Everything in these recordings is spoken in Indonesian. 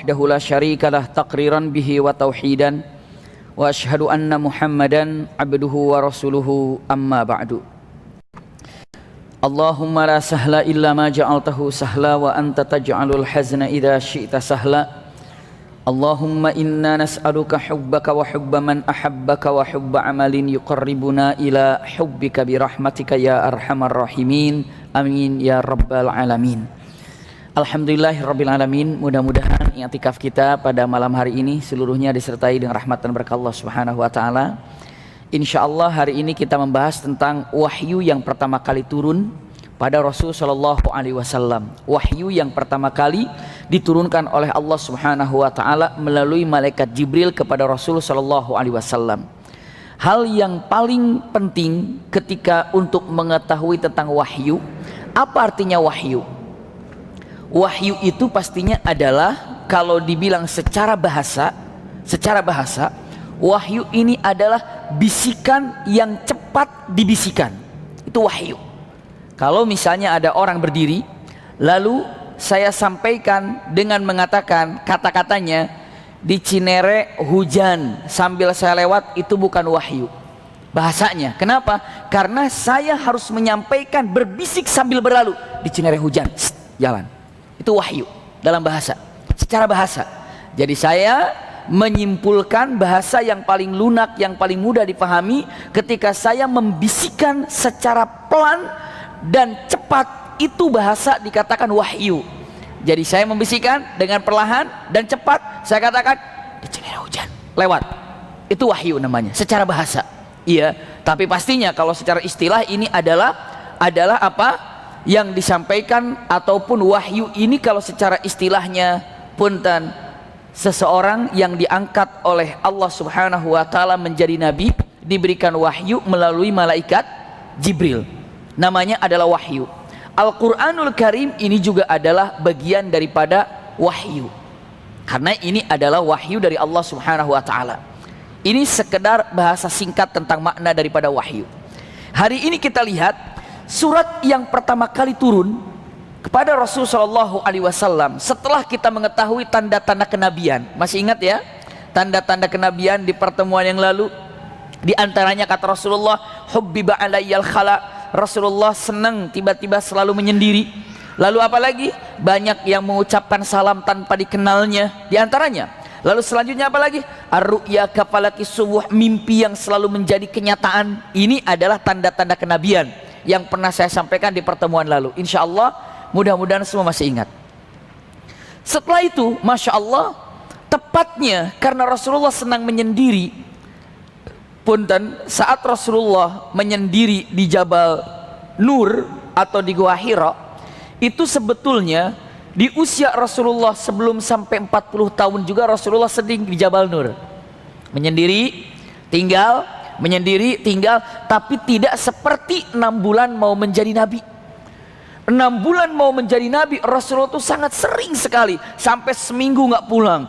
وحده لا شريك له تقريرا به وتوحيدا وأشهد أن محمدا عبده ورسوله أما بعد اللهم لا سهل إلا ما جعلته سهلا وأنت تجعل الحزن إذا شئت سهلا اللهم إنا نسألك حبك وحب من أحبك وحب عمل يقربنا إلى حبك برحمتك يا أرحم الراحمين آمين يا رب العالمين. Alhamdulillahirrabbilalamin. Mudah-mudahan i'tikaf kita pada malam hari ini seluruhnya disertai dengan rahmat dan berkah Allah Subhanahu wa taala. Insyaallah hari ini kita membahas tentang wahyu yang pertama kali turun pada Rasul sallallahu alaihi wasallam. Wahyu yang pertama kali diturunkan oleh Allah Subhanahu wa taala melalui malaikat Jibril kepada Rasul sallallahu alaihi wasallam. Hal yang paling penting ketika untuk mengetahui tentang wahyu, apa artinya wahyu? Wahyu itu pastinya adalah kalau dibilang secara bahasa, wahyu ini adalah bisikan yang cepat dibisikan. Itu wahyu. Kalau misalnya ada orang berdiri, lalu saya sampaikan dengan mengatakan kata-katanya, di Cinere hujan sambil saya lewat, itu bukan wahyu bahasanya. Kenapa? Karena saya harus menyampaikan berbisik sambil berlalu, di Cinere hujan, jalan. Itu wahyu dalam bahasa, secara bahasa. Jadi saya menyimpulkan bahasa yang paling lunak, yang paling mudah dipahami ketika saya membisikkan secara pelan dan cepat, itu bahasa dikatakan wahyu. Jadi saya membisikkan dengan perlahan dan cepat, saya katakan di Cinere hujan, lewat. Itu wahyu namanya, secara bahasa. Iya, tapi pastinya kalau secara istilah ini adalah apa? Yang disampaikan ataupun wahyu ini kalau secara istilahnya punten, seseorang yang diangkat oleh Allah Subhanahu wa taala menjadi nabi, diberikan wahyu melalui malaikat Jibril. Namanya adalah wahyu. Al-Qur'anul Karim ini juga adalah bagian daripada wahyu. Karena ini adalah wahyu dari Allah Subhanahu wa taala. Ini sekedar bahasa singkat tentang makna daripada wahyu. Hari ini kita lihat surat yang pertama kali turun kepada Rasul sallallahu alaihi wasallam setelah kita mengetahui tanda-tanda kenabian. Masih ingat ya? Tanda-tanda kenabian di pertemuan yang lalu. Di antaranya kata Rasulullah, "Hubbiba alayyal khala." Rasulullah senang tiba-tiba selalu menyendiri. Lalu apa lagi? Banyak yang mengucapkan salam tanpa dikenalnya. Di antaranya. Lalu selanjutnya apa lagi? Ar-ru'ya kafalaki subuh, mimpi yang selalu menjadi kenyataan. Ini adalah tanda-tanda kenabian yang pernah saya sampaikan di pertemuan lalu. Insya Allah mudah-mudahan semua masih ingat. Setelah itu Masya Allah, tepatnya karena Rasulullah senang menyendiri, punten, saat Rasulullah menyendiri di Jabal Nur atau di Gua Hira, itu sebetulnya di usia Rasulullah sebelum sampai 40 tahun juga Rasulullah sedang di Jabal Nur, menyendiri, tinggal, tapi tidak seperti 6 bulan mau menjadi nabi. 6 bulan mau menjadi nabi, Rasulullah itu sangat sering sekali, sampai seminggu nggak pulang,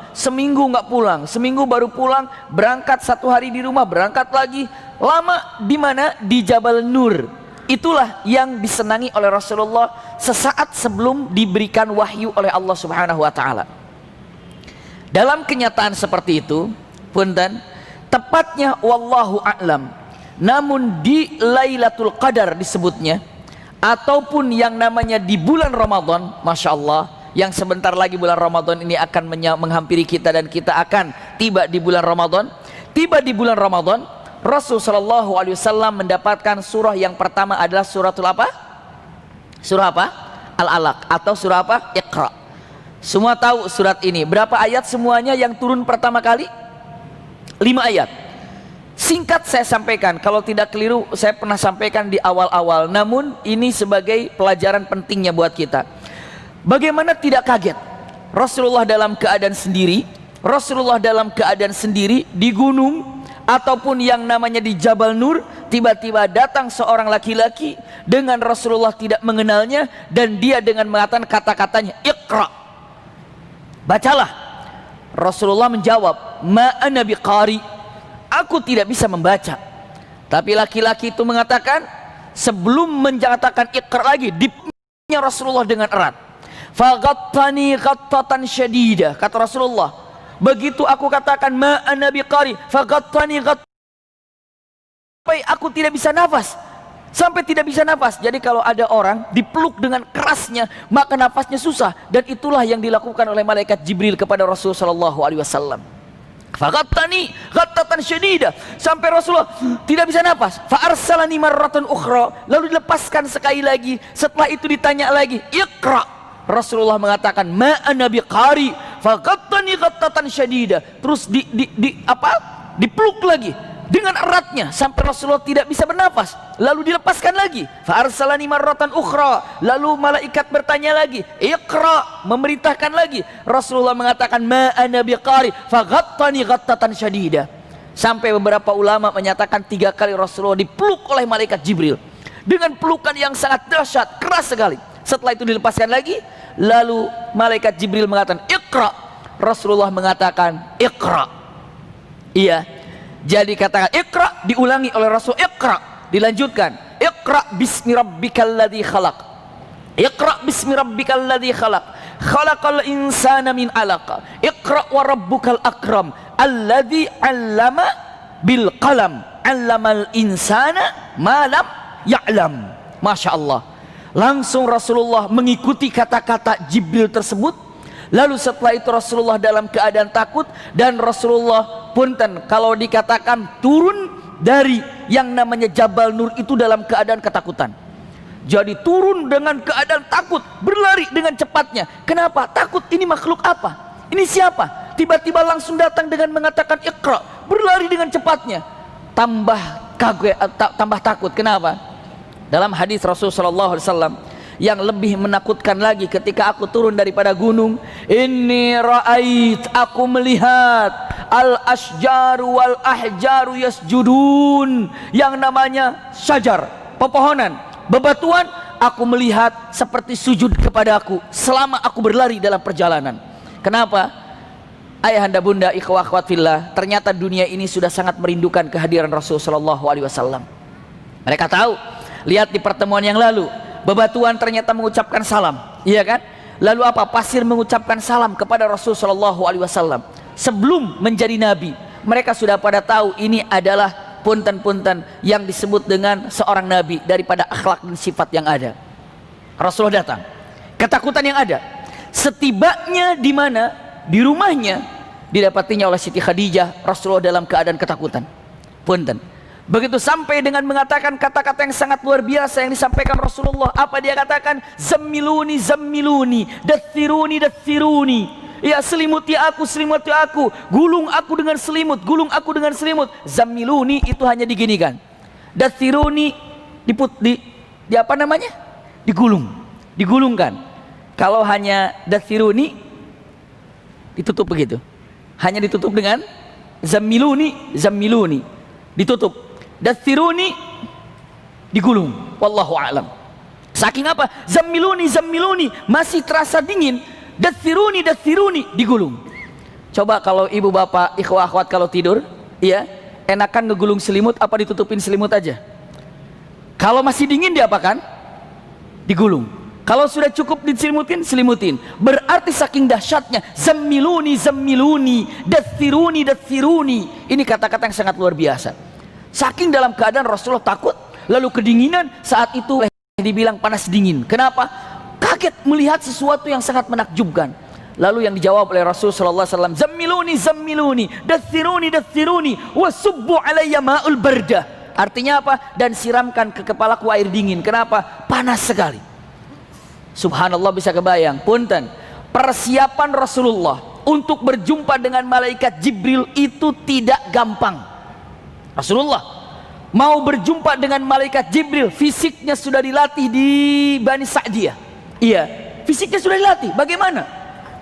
seminggu baru pulang, berangkat 1 hari di rumah, berangkat lagi, lama di mana? Di Jabal Nur. Itulah yang disenangi oleh Rasulullah sesaat sebelum diberikan wahyu oleh Allah Subhanahu wa taala. Dalam kenyataan seperti itu, punten, tepatnya wallahu a'lam, namun di Lailatul Qadar disebutnya, ataupun yang namanya di bulan Ramadan, Masya Allah, yang sebentar lagi bulan Ramadan ini akan menghampiri kita dan kita akan tiba di bulan Ramadan. Tiba di bulan Ramadan, Rasul sallallahu alaihi wasallam mendapatkan surah yang pertama adalah suratul apa? Surah apa? Al-Alaq, atau surah apa? Iqra. Semua tahu surat ini. Berapa ayat semuanya yang turun pertama kali? 5 ayat. Singkat saya sampaikan, kalau tidak keliru saya pernah sampaikan di awal-awal, namun ini sebagai pelajaran pentingnya buat kita. Bagaimana tidak kaget Rasulullah dalam keadaan sendiri di gunung ataupun yang namanya di Jabal Nur, tiba-tiba datang seorang laki-laki dengan Rasulullah tidak mengenalnya, dan dia dengan mengatakan kata-katanya, "Iqra." Bacalah. Rasulullah menjawab, "Ma ana biqari." Aku tidak bisa membaca. Tapi laki-laki itu mengatakan, sebelum menyatakan Iqra lagi, dipeluknya Rasulullah dengan erat. Faghattani ghattatan syadida. Kata Rasulullah, begitu aku katakan ma ana biqari, faghattani ghattatan, sampai aku tidak bisa nafas, sampai tidak bisa nafas. Jadi kalau ada orang dipeluk dengan kerasnya, maka nafasnya susah, dan itulah yang dilakukan oleh malaikat Jibril kepada Rasulullah sallallahu alaihi wasallam. Faghattani ghattatan syadida, sampai Rasulullah tidak bisa nafas. Fa arsalani marratan ukhra, lalu dilepaskan sekali lagi. Setelah itu ditanya lagi, iqra. Rasulullah mengatakan ma ana biqari, faghattani ghattatan syadida. Terus dipeluk lagi dengan eratnya sampai Rasulullah tidak bisa bernafas, lalu dilepaskan lagi. Fa arsalani marratan ukhra, lalu malaikat bertanya lagi, iqra, memerintahkan lagi. Rasulullah mengatakan ma ana biqari, faghattani ghattatan syadida. Sampai beberapa ulama menyatakan 3 kali Rasulullah dipeluk oleh malaikat Jibril dengan pelukan yang sangat dahsyat, keras sekali. Setelah itu dilepaskan lagi, lalu malaikat Jibril mengatakan iqra. Rasulullah mengatakan iqra. Iya, jadi katakan iqra, diulangi oleh Rasul, iqra, dilanjutkan iqra bismi rabbikal ladzi khalaq, iqra bismi rabbikal ladzi khalaq, khalaqal insana min 'alaq, iqra wa rabbukal akram alladzi 'allama bil qalam, 'allamal insana ma lam ya'lam. Masya Allah, langsung Rasulullah mengikuti kata-kata Jibril tersebut. Lalu setelah itu Rasulullah dalam keadaan takut, dan Rasulullah punten kalau dikatakan turun dari yang namanya Jabal Nur itu dalam keadaan ketakutan. Jadi turun dengan keadaan takut, berlari dengan cepatnya. Kenapa? Takut, ini makhluk apa? Ini siapa? Tiba-tiba langsung datang dengan mengatakan iqra, berlari dengan cepatnya. Tambah kaget, tambah takut. Kenapa? Dalam hadis Rasulullah sallallahu alaihi wasallam yang lebih menakutkan lagi, ketika aku turun daripada gunung, inni ra'ait, aku melihat al asjaru wal ahjaru yasjudun, yang namanya syajar, pepohonan, bebatuan, aku melihat seperti sujud kepada aku selama aku berlari dalam perjalanan. Kenapa? Ayahanda bunda ikhwah akhwat fillah, ternyata dunia ini sudah sangat merindukan kehadiran Rasul sallallahu alaihi wasallam. Mereka tahu, lihat di pertemuan yang lalu, bebatuan ternyata mengucapkan salam, iya kan? Lalu apa? Pasir mengucapkan salam kepada Rasul sallallahu alaihi wasallam. Sebelum menjadi nabi, mereka sudah pada tahu ini adalah punten-punten yang disebut dengan seorang nabi daripada akhlak dan sifat yang ada. Rasulullah datang, ketakutan yang ada. Setibanya di mana? Di rumahnya, didapatinya oleh Siti Khadijah Rasulullah dalam keadaan ketakutan. Punten. Begitu sampai dengan mengatakan kata-kata yang sangat luar biasa yang disampaikan Rasulullah. Apa dia katakan? Zammiluni, zammiluni, dathiruni, dathiruni. Ya, selimuti aku, selimuti aku. Gulung aku dengan selimut, gulung aku dengan selimut. Zammiluni itu hanya diginikan. Dathiruni di apa namanya? Digulung, digulungkan. Kalau hanya dathiruni ditutup begitu. Hanya ditutup dengan zammiluni, zammiluni. Ditutup. Dathiruni digulung. Wallahu a'lam. Saking apa? Zammiluni, zammiluni, masih terasa dingin. Dathiruni, dathiruni, digulung. Coba kalau ibu bapak ikhwah akhwat kalau tidur, iya, enakan ngegulung selimut apa ditutupin selimut aja? Kalau masih dingin diapakan? Digulung. Kalau sudah cukup diselimutin, selimutin. Berarti saking dahsyatnya, zammiluni, zammiluni, dathiruni, dathiruni. Ini kata-kata yang sangat luar biasa. Saking dalam keadaan Rasulullah takut, lalu kedinginan, saat itu dibilang panas dingin. Kenapa? Kaget melihat sesuatu yang sangat menakjubkan. Lalu yang dijawab oleh Rasul sallallahu alaihi wasallam, zammiluni, zammiluni, dathiruni, dathiruni, wasubbu alayya ma'ul bardah. Artinya apa? Dan siramkan ke kepalaku air dingin. Kenapa? Panas sekali. Subhanallah, bisa kebayang. Punten, persiapan Rasulullah untuk berjumpa dengan malaikat Jibril itu tidak gampang. Rasulullah mau berjumpa dengan malaikat Jibril, fisiknya sudah dilatih di Bani Sa'diyah. Iya, fisiknya sudah dilatih. Bagaimana?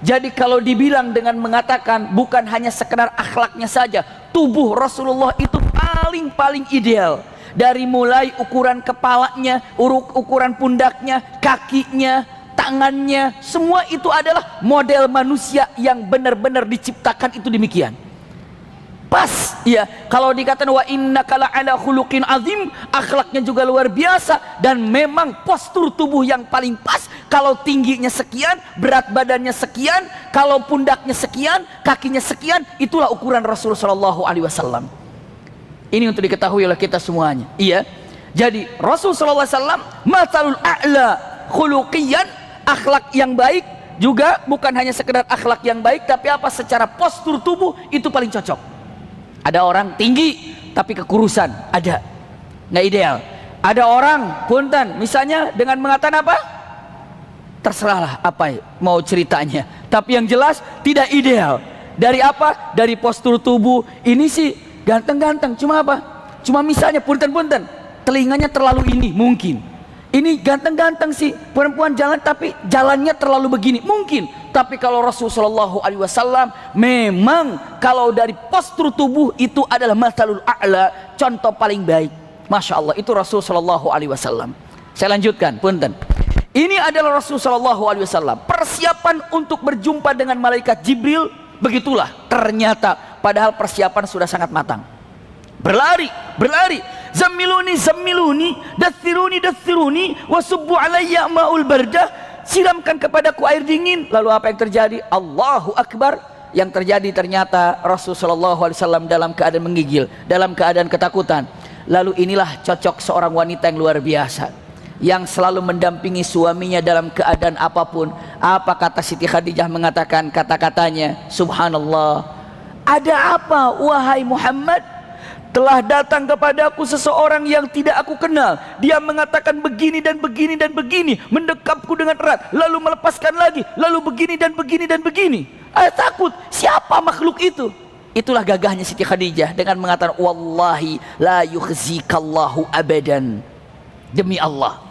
Jadi kalau dibilang dengan mengatakan bukan hanya sekedar akhlaknya saja, tubuh Rasulullah itu paling ideal. Dari mulai ukuran kepalanya, ukuran pundaknya, kakinya, tangannya, semua itu adalah model manusia yang benar-benar diciptakan itu demikian. Pas, ya. Kalau dikatakan wa innaka la'ala khuluqin azim, akhlaknya juga luar biasa, dan memang postur tubuh yang paling pas kalau tingginya sekian, berat badannya sekian, kalau pundaknya sekian, kakinya sekian. Itulah ukuran Rasulullah SAW. Ini untuk diketahui oleh kita semuanya. Iya. Jadi Rasulullah SAW matsalul a'la khuluqiyan, akhlak yang baik, juga bukan hanya sekedar akhlak yang baik, tapi apa, secara postur tubuh itu paling cocok. Ada orang tinggi tapi kekurusan, ada, nggak ideal. Ada orang punten misalnya dengan mengatakan apa, terserahlah apa mau ceritanya, tapi yang jelas tidak ideal. Dari apa? Dari postur tubuh. Ini sih ganteng-ganteng, cuma apa, cuma misalnya punten-punten telinganya terlalu ini, mungkin. Ini ganteng-ganteng sih perempuan jalan, tapi jalannya terlalu begini, mungkin. Tapi kalau Rasulullah SAW memang kalau dari postur tubuh itu adalah matsalul a'la, contoh paling baik. Masya Allah, itu Rasulullah SAW. Saya lanjutkan, punten. Ini adalah Rasulullah SAW. Persiapan untuk berjumpa dengan malaikat Jibril, begitulah ternyata. Padahal persiapan sudah sangat matang. Berlari, zammiluni, dathiruni, wasubbu alayya ma'ul bardah, siramkan kepadaku air dingin. Lalu apa yang terjadi? Allahu Akbar. Yang terjadi ternyata Rasulullah SAW dalam keadaan menggigil, dalam keadaan ketakutan. Lalu inilah cocok seorang wanita yang luar biasa, yang selalu mendampingi suaminya dalam keadaan apapun. Apa kata Siti Khadijah mengatakan kata-katanya? Subhanallah, ada apa wahai Muhammad? Telah datang kepadaku seseorang yang tidak aku kenal. Dia mengatakan begini dan begini dan begini, mendekapku dengan erat, lalu melepaskan lagi, lalu begini dan begini dan begini. Takut, siapa makhluk itu? Itulah gagahnya Siti Khadijah dengan mengatakan, wallahi la yukhzikallahu abadan. Demi Allah,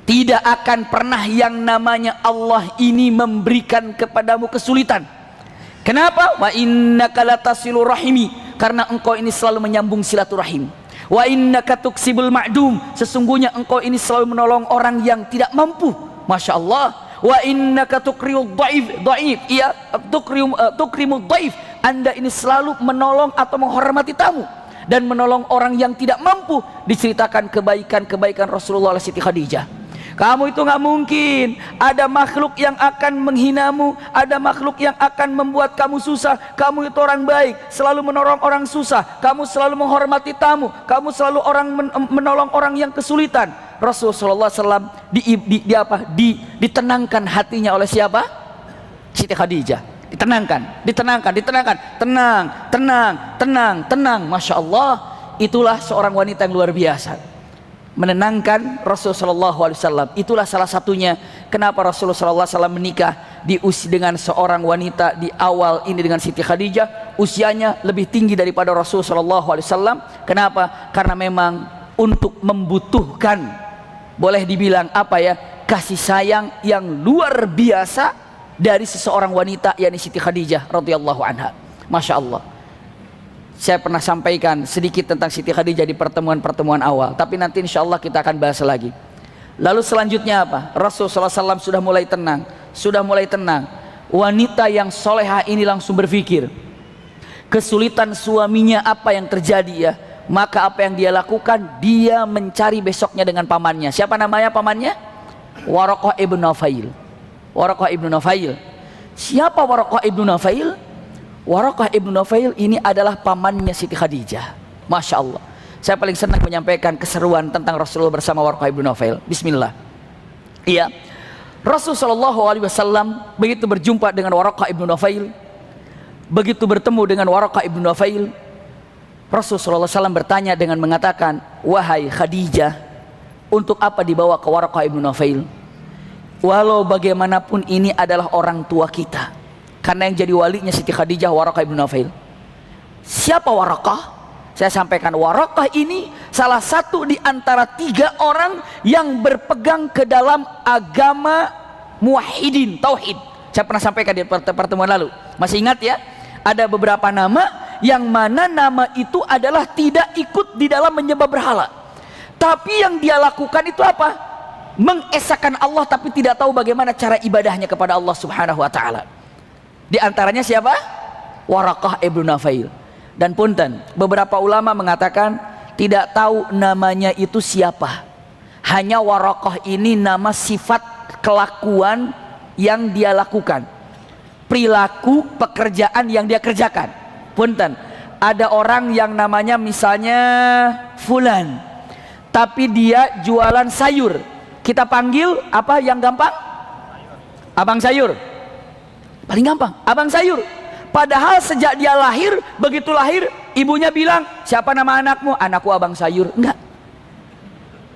tidak akan pernah yang namanya Allah ini memberikan kepadamu kesulitan. Kenapa? Wa innaka latasilu rahimi, karena engkau ini selalu menyambung silaturahim. Wa innaka tuksibul ma'dum, sesungguhnya engkau ini selalu menolong orang yang tidak mampu. Masya Allah. Wa innaka tukrimud dhaif, iya, tukrimud dhaif, Anda ini selalu menolong atau menghormati tamu dan menolong orang yang tidak mampu. Diceritakan kebaikan-kebaikan Rasulullah oleh Siti Khadijah. Kamu itu nggak mungkin ada makhluk yang akan menghinamu, ada makhluk yang akan membuat kamu susah. Kamu itu orang baik, selalu menolong orang susah, kamu selalu menghormati tamu, kamu selalu menolong orang yang kesulitan. Rasulullah SAW ditenangkan hatinya oleh siapa? Siti Khadijah. Ditenangkan, tenang. Masya Allah, itulah seorang wanita yang luar biasa, menenangkan Rasulullah SAW. Itulah salah satunya kenapa Rasulullah SAW menikah dengan seorang wanita di awal ini, dengan Siti Khadijah. Usianya lebih tinggi daripada Rasulullah SAW. Kenapa? Karena memang untuk membutuhkan, boleh dibilang apa ya, kasih sayang yang luar biasa dari seseorang wanita, yakni Siti Khadijah radhiyallahu anha. Masya Allah. Saya pernah sampaikan sedikit tentang Siti Khadijah di pertemuan-pertemuan awal, tapi nanti insya Allah kita akan bahas lagi. Lalu selanjutnya apa? Rasulullah SAW sudah mulai tenang. Wanita yang solehah ini langsung berpikir, kesulitan suaminya apa yang terjadi ya? Maka apa yang dia lakukan? Dia mencari besoknya dengan pamannya. Siapa namanya pamannya? Waraqah ibn Nufail. Siapa Waraqah ibn Nufail? Waraqah ibn Nufail ini adalah pamannya Siti Khadijah. Masya Allah. Saya paling senang menyampaikan keseruan tentang Rasulullah bersama Waraqah ibn Nufail. Bismillah. Iya, Rasulullah SAW begitu berjumpa dengan Waraqah ibn Nufail, begitu bertemu dengan Waraqah ibn Nufail, Rasulullah SAW bertanya dengan mengatakan, wahai Khadijah, untuk apa dibawa ke Waraqah ibn Nufail? Walau bagaimanapun ini adalah orang tua kita, karena yang jadi walinya Siti Khadijah Waraqah ibn Nufail. Siapa Waraqah? Saya sampaikan, Waraqah ini salah satu di antara 3 orang yang berpegang ke dalam agama muwahhidin, tauhid. Saya pernah sampaikan di pertemuan lalu. Masih ingat ya? Ada beberapa nama yang mana nama itu adalah tidak ikut di dalam menyembah berhala, tapi yang dia lakukan itu apa? Mengesahkan Allah, tapi tidak tahu bagaimana cara ibadahnya kepada Allah Subhanahu wa ta'ala. Di antaranya siapa? Waraqah ibn Nufail. Dan punten, beberapa ulama mengatakan tidak tahu namanya itu siapa. Hanya Waraqah ini nama sifat kelakuan yang dia lakukan, perilaku pekerjaan yang dia kerjakan. Punten, ada orang yang namanya misalnya Fulan, tapi dia jualan sayur. Kita panggil apa yang gampang? Abang sayur. Paling gampang, abang sayur. Padahal sejak dia lahir, begitu lahir, ibunya bilang, siapa nama anakmu? Anakku abang sayur. Enggak.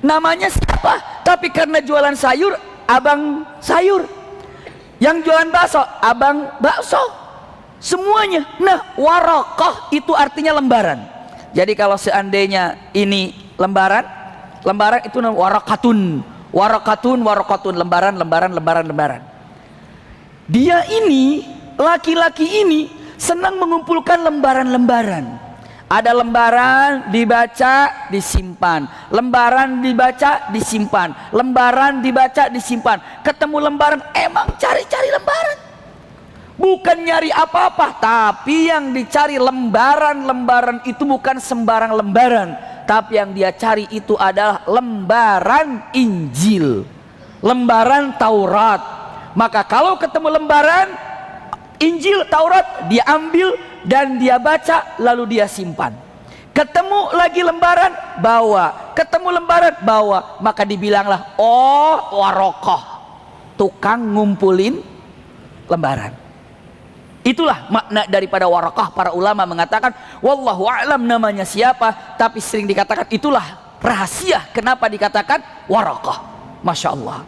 Namanya siapa? Tapi karena jualan sayur, abang sayur. Yang jualan bakso, abang bakso. Semuanya. Nah, Waraqah itu artinya lembaran. Jadi kalau seandainya ini lembaran itu waraqatun. Waraqatun, lembaran. Dia ini, laki-laki ini senang mengumpulkan lembaran-lembaran. Ada lembaran dibaca, disimpan. Lembaran dibaca, disimpan. Lembaran dibaca, disimpan. Ketemu lembaran, emang cari-cari lembaran. Bukan nyari apa-apa, tapi yang dicari lembaran itu bukan sembarang lembaran, tapi yang dia cari itu adalah lembaran Injil, lembaran Taurat. Maka kalau ketemu lembaran Injil, Taurat, dia ambil dan dia baca, lalu dia simpan. Ketemu lagi lembaran, bawa. Ketemu lembaran, bawa. Maka dibilanglah, oh, Waraqah, tukang ngumpulin lembaran. Itulah makna daripada Waraqah. Para ulama mengatakan wallahu a'lam namanya siapa, tapi sering dikatakan itulah rahasia kenapa dikatakan Waraqah. Masya Allah.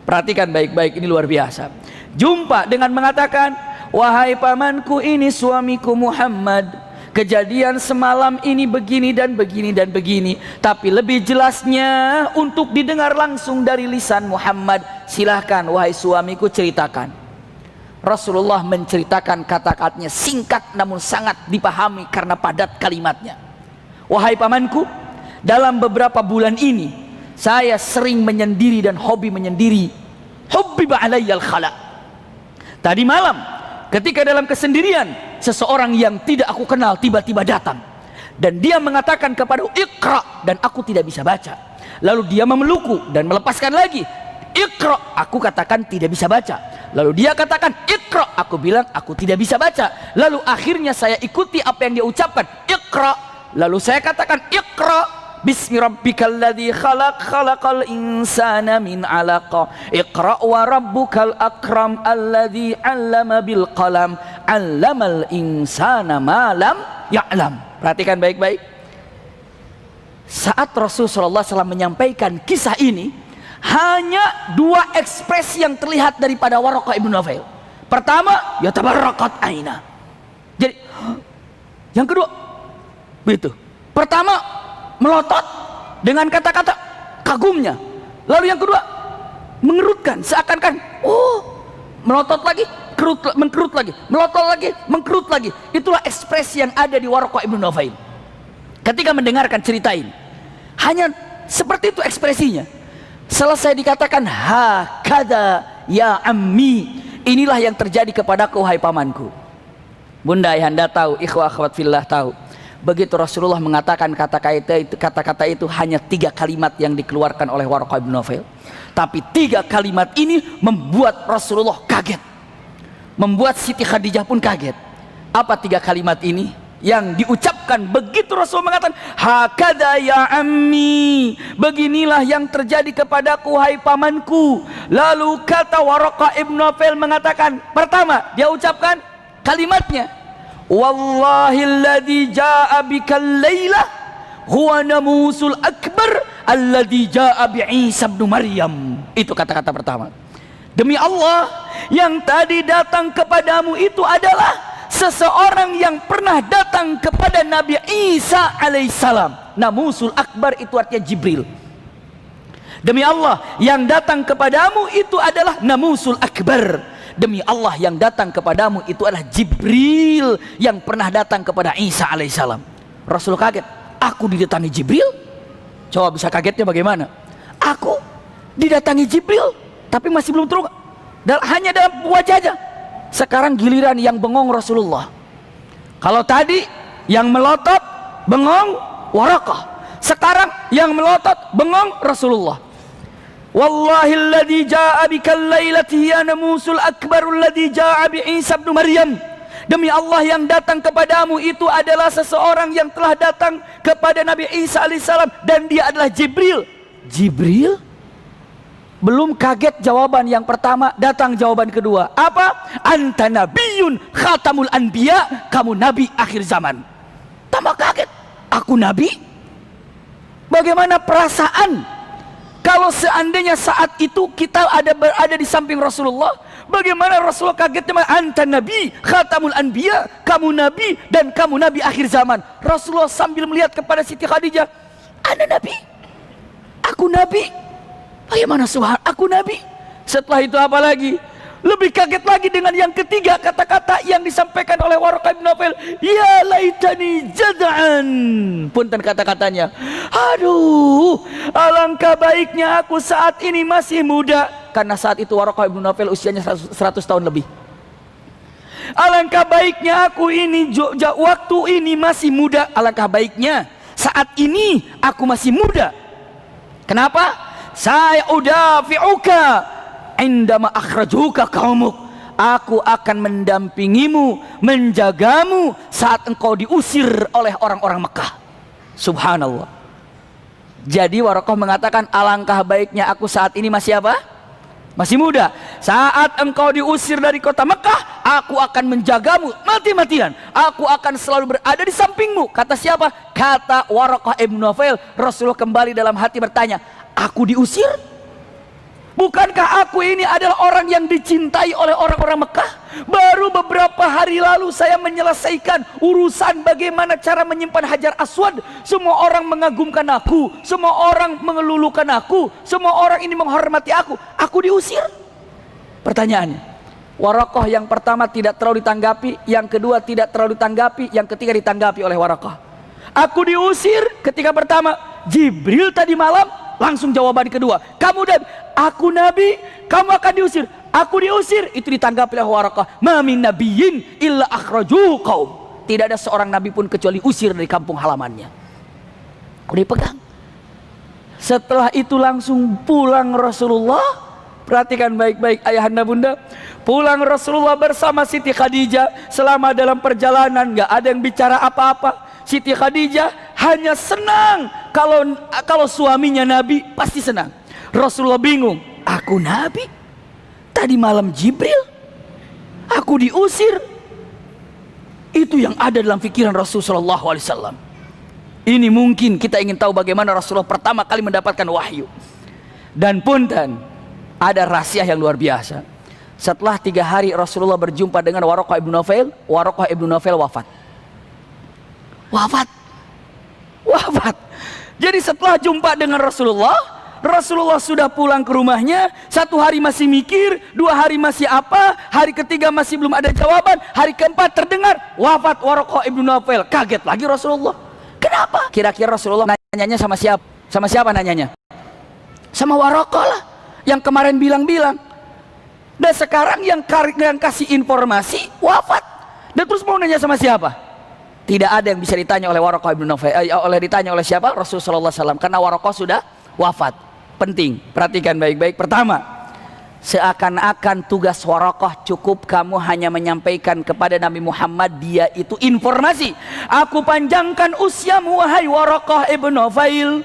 Perhatikan baik-baik, ini luar biasa. Jumpa dengan mengatakan, wahai pamanku, ini suamiku Muhammad, kejadian semalam ini begini dan begini dan begini. Tapi lebih jelasnya untuk didengar langsung dari lisan Muhammad, silahkan wahai suamiku ceritakan. Rasulullah menceritakan kata-katanya singkat namun sangat dipahami karena padat kalimatnya. Wahai pamanku, dalam beberapa bulan ini saya sering menyendiri dan hobi menyendiri. Hubbiba alayyal khala. Tadi malam ketika dalam kesendirian, seseorang yang tidak aku kenal tiba-tiba datang dan dia mengatakan kepadaku, Iqra, dan aku tidak bisa baca. Lalu dia memelukku dan melepaskan lagi. Iqra, aku katakan tidak bisa baca. Lalu dia katakan Iqra, aku bilang aku tidak bisa baca. Lalu akhirnya saya ikuti apa yang dia ucapkan, Iqra. Lalu saya katakan Iqra bismi rabbikal ladzi khalaq, khalaqal insana min 'alaqa. Iqra wa rabbukal akram alladzi 'allama bil qalam, 'allamal insana ma lam ya'lam. Perhatikan baik-baik. Saat Rasulullah SAW menyampaikan kisah ini, hanya dua ekspresi yang terlihat daripada Waraqah ibn Nawfal. Pertama, ya tabarrakat aina. Jadi yang kedua begitu. Pertama melotot dengan kata-kata kagumnya. Lalu yang kedua mengerutkan, seakan-akan melotot lagi, mengkerut lagi, melotot lagi, mengkerut lagi. Itulah ekspresi yang ada di Waraqah ibn Nawfal ketika mendengarkan cerita ini. Hanya seperti itu ekspresinya. Selesai dikatakan hakada ya ammi, inilah yang terjadi kepadaku wahai pamanku. Bunda ayahanda tahu, ikhwah akhwat fillah tahu, begitu Rasulullah mengatakan kata-kata itu hanya 3 kalimat yang dikeluarkan oleh Waraqah bin Nawfal, tapi 3 kalimat ini membuat Rasulullah kaget, membuat Siti Khadijah pun kaget. Apa 3 kalimat ini yang diucapkan begitu Rasul mengatakan hakada ya ammi, beginilah yang terjadi kepadaku hai pamanku. Lalu kata Waraqah ibn Nawfal mengatakan, pertama dia ucapkan kalimatnya, wallahi alladzi jaa bikal laila huwa namusul akbar alladzi jaa bi Isa ibn Maryam. Itu kata-kata pertama. Demi Allah, yang tadi datang kepadamu itu adalah seseorang yang pernah datang kepada Nabi Isa alaihissalam. Namusul akbar itu artinya Jibril. Demi Allah, yang datang kepadamu itu adalah Namusul akbar. Demi Allah, yang datang kepadamu itu adalah Jibril yang pernah datang kepada Isa alaihissalam. Rasul kaget, aku didatangi Jibril? Coba bisa kagetnya bagaimana? Aku didatangi Jibril, tapi masih belum terungkap, hanya dalam wajahnya. Sekarang giliran yang bengong Rasulullah. Kalau tadi yang melotot bengong Waraqah, sekarang yang melotot bengong Rasulullah. wallahi alladhi ja'a bikal lailati ya namusul akbarul ladhi ja'a bi Isa ibn Maryam, demi Allah yang datang kepadamu itu adalah seseorang yang telah datang kepada Nabi Isa alaihissalam, dan dia adalah Jibril. Jibril? Belum kaget jawaban yang pertama, datang jawaban kedua. Apa? Anta nabiyyun khatamul anbiya, kamu nabi akhir zaman. Tambah kaget, aku nabi? Bagaimana perasaan kalau seandainya saat itu kita berada di samping Rasulullah? Bagaimana Rasulullah kagetnya? Anta nabi khatamul anbiya, kamu nabi dan kamu nabi akhir zaman. Rasulullah sambil melihat kepada Siti Khadijah, ana nabi, aku nabi. Bagaimana subhan, aku nabi? Setelah itu apa lagi? Lebih kaget lagi dengan yang ketiga, kata-kata yang disampaikan oleh Waraqah bin Nawfal, ya laitani jad'an. Punten kata-katanya, aduh, alangkah baiknya aku saat ini masih muda. Karena saat itu Waraqah bin Nawfal usianya 100 tahun lebih. Alangkah baiknya aku ini waktu ini masih muda. Alangkah baiknya saat ini aku masih muda. Kenapa? Saya udafi'uka indama akhrajuka qaumuk. Aku akan mendampingimu, menjagamu saat engkau diusir oleh orang-orang Mekah. Subhanallah. Jadi Waraqah mengatakan, alangkah baiknya aku saat ini masih apa? Masih muda. Saat engkau diusir dari kota Mekah, aku akan menjagamu mati-matian. Aku akan selalu berada di sampingmu. Kata siapa? Kata Waraqah ibn Nawfal. Rasulullah kembali dalam hati bertanya, aku diusir? Bukankah aku ini adalah orang yang dicintai oleh orang-orang Mekah? Baru beberapa hari lalu saya menyelesaikan urusan bagaimana cara menyimpan Hajar Aswad. Semua orang mengagumkan aku, semua orang mengelulukan aku, semua orang ini menghormati aku. Aku diusir? Pertanyaannya, Waraqah yang pertama tidak terlalu ditanggapi, yang kedua tidak terlalu ditanggapi, yang ketiga ditanggapi oleh Waraqah. Aku diusir ketika pertama, Jibril tadi malam langsung jawaban kedua, kamu nabi, aku nabi, kamu akan diusir, aku diusir. Itu ditanggapi oleh Waraqah, ma min nabiyyin illa akhraju qaum. Tidak ada seorang nabi pun kecuali usir dari kampung halamannya. Udah dipegang. Setelah itu langsung pulang Rasulullah. Perhatikan baik-baik ayahanda bunda. Pulang Rasulullah bersama Siti Khadijah. Selama dalam perjalanan gak ada yang bicara apa-apa. Siti Khadijah hanya senang kalau suaminya Nabi, pasti senang. Rasulullah bingung, aku Nabi? Tadi malam Jibril, aku diusir. Itu yang ada dalam pikiran Rasulullah SAW. Ini mungkin kita ingin tahu bagaimana Rasulullah pertama kali mendapatkan wahyu. Dan punten, ada rahasia yang luar biasa. Setelah 3 hari Rasulullah berjumpa dengan Waraqah ibn Nawfal, Waraqah ibn Nawfal wafat. Wafat. Jadi setelah jumpa dengan Rasulullah, Rasulullah sudah pulang ke rumahnya. 1 hari masih mikir, 2 hari masih apa, hari ketiga masih belum ada jawaban, hari keempat terdengar wafat Waraqah ibn Nawfal. Kaget lagi Rasulullah. Kenapa? Kira-kira Rasulullah nanyanya sama siapa? Sama siapa nanyanya? Sama Waraqah lah, yang kemarin bilang-bilang. Dan sekarang yang kasih informasi wafat. Dan terus mau nanya sama siapa? Tidak ada yang bisa ditanya oleh Waraqah ibn Nawfal, ditanya oleh siapa? Rasulullah SAW. Karena Waraqah sudah wafat. Penting, perhatikan baik-baik. Pertama, seakan-akan tugas Waraqah cukup kamu hanya menyampaikan kepada Nabi Muhammad, dia itu informasi. Aku panjangkan usiamu wahai Waraqah ibn Nawfal,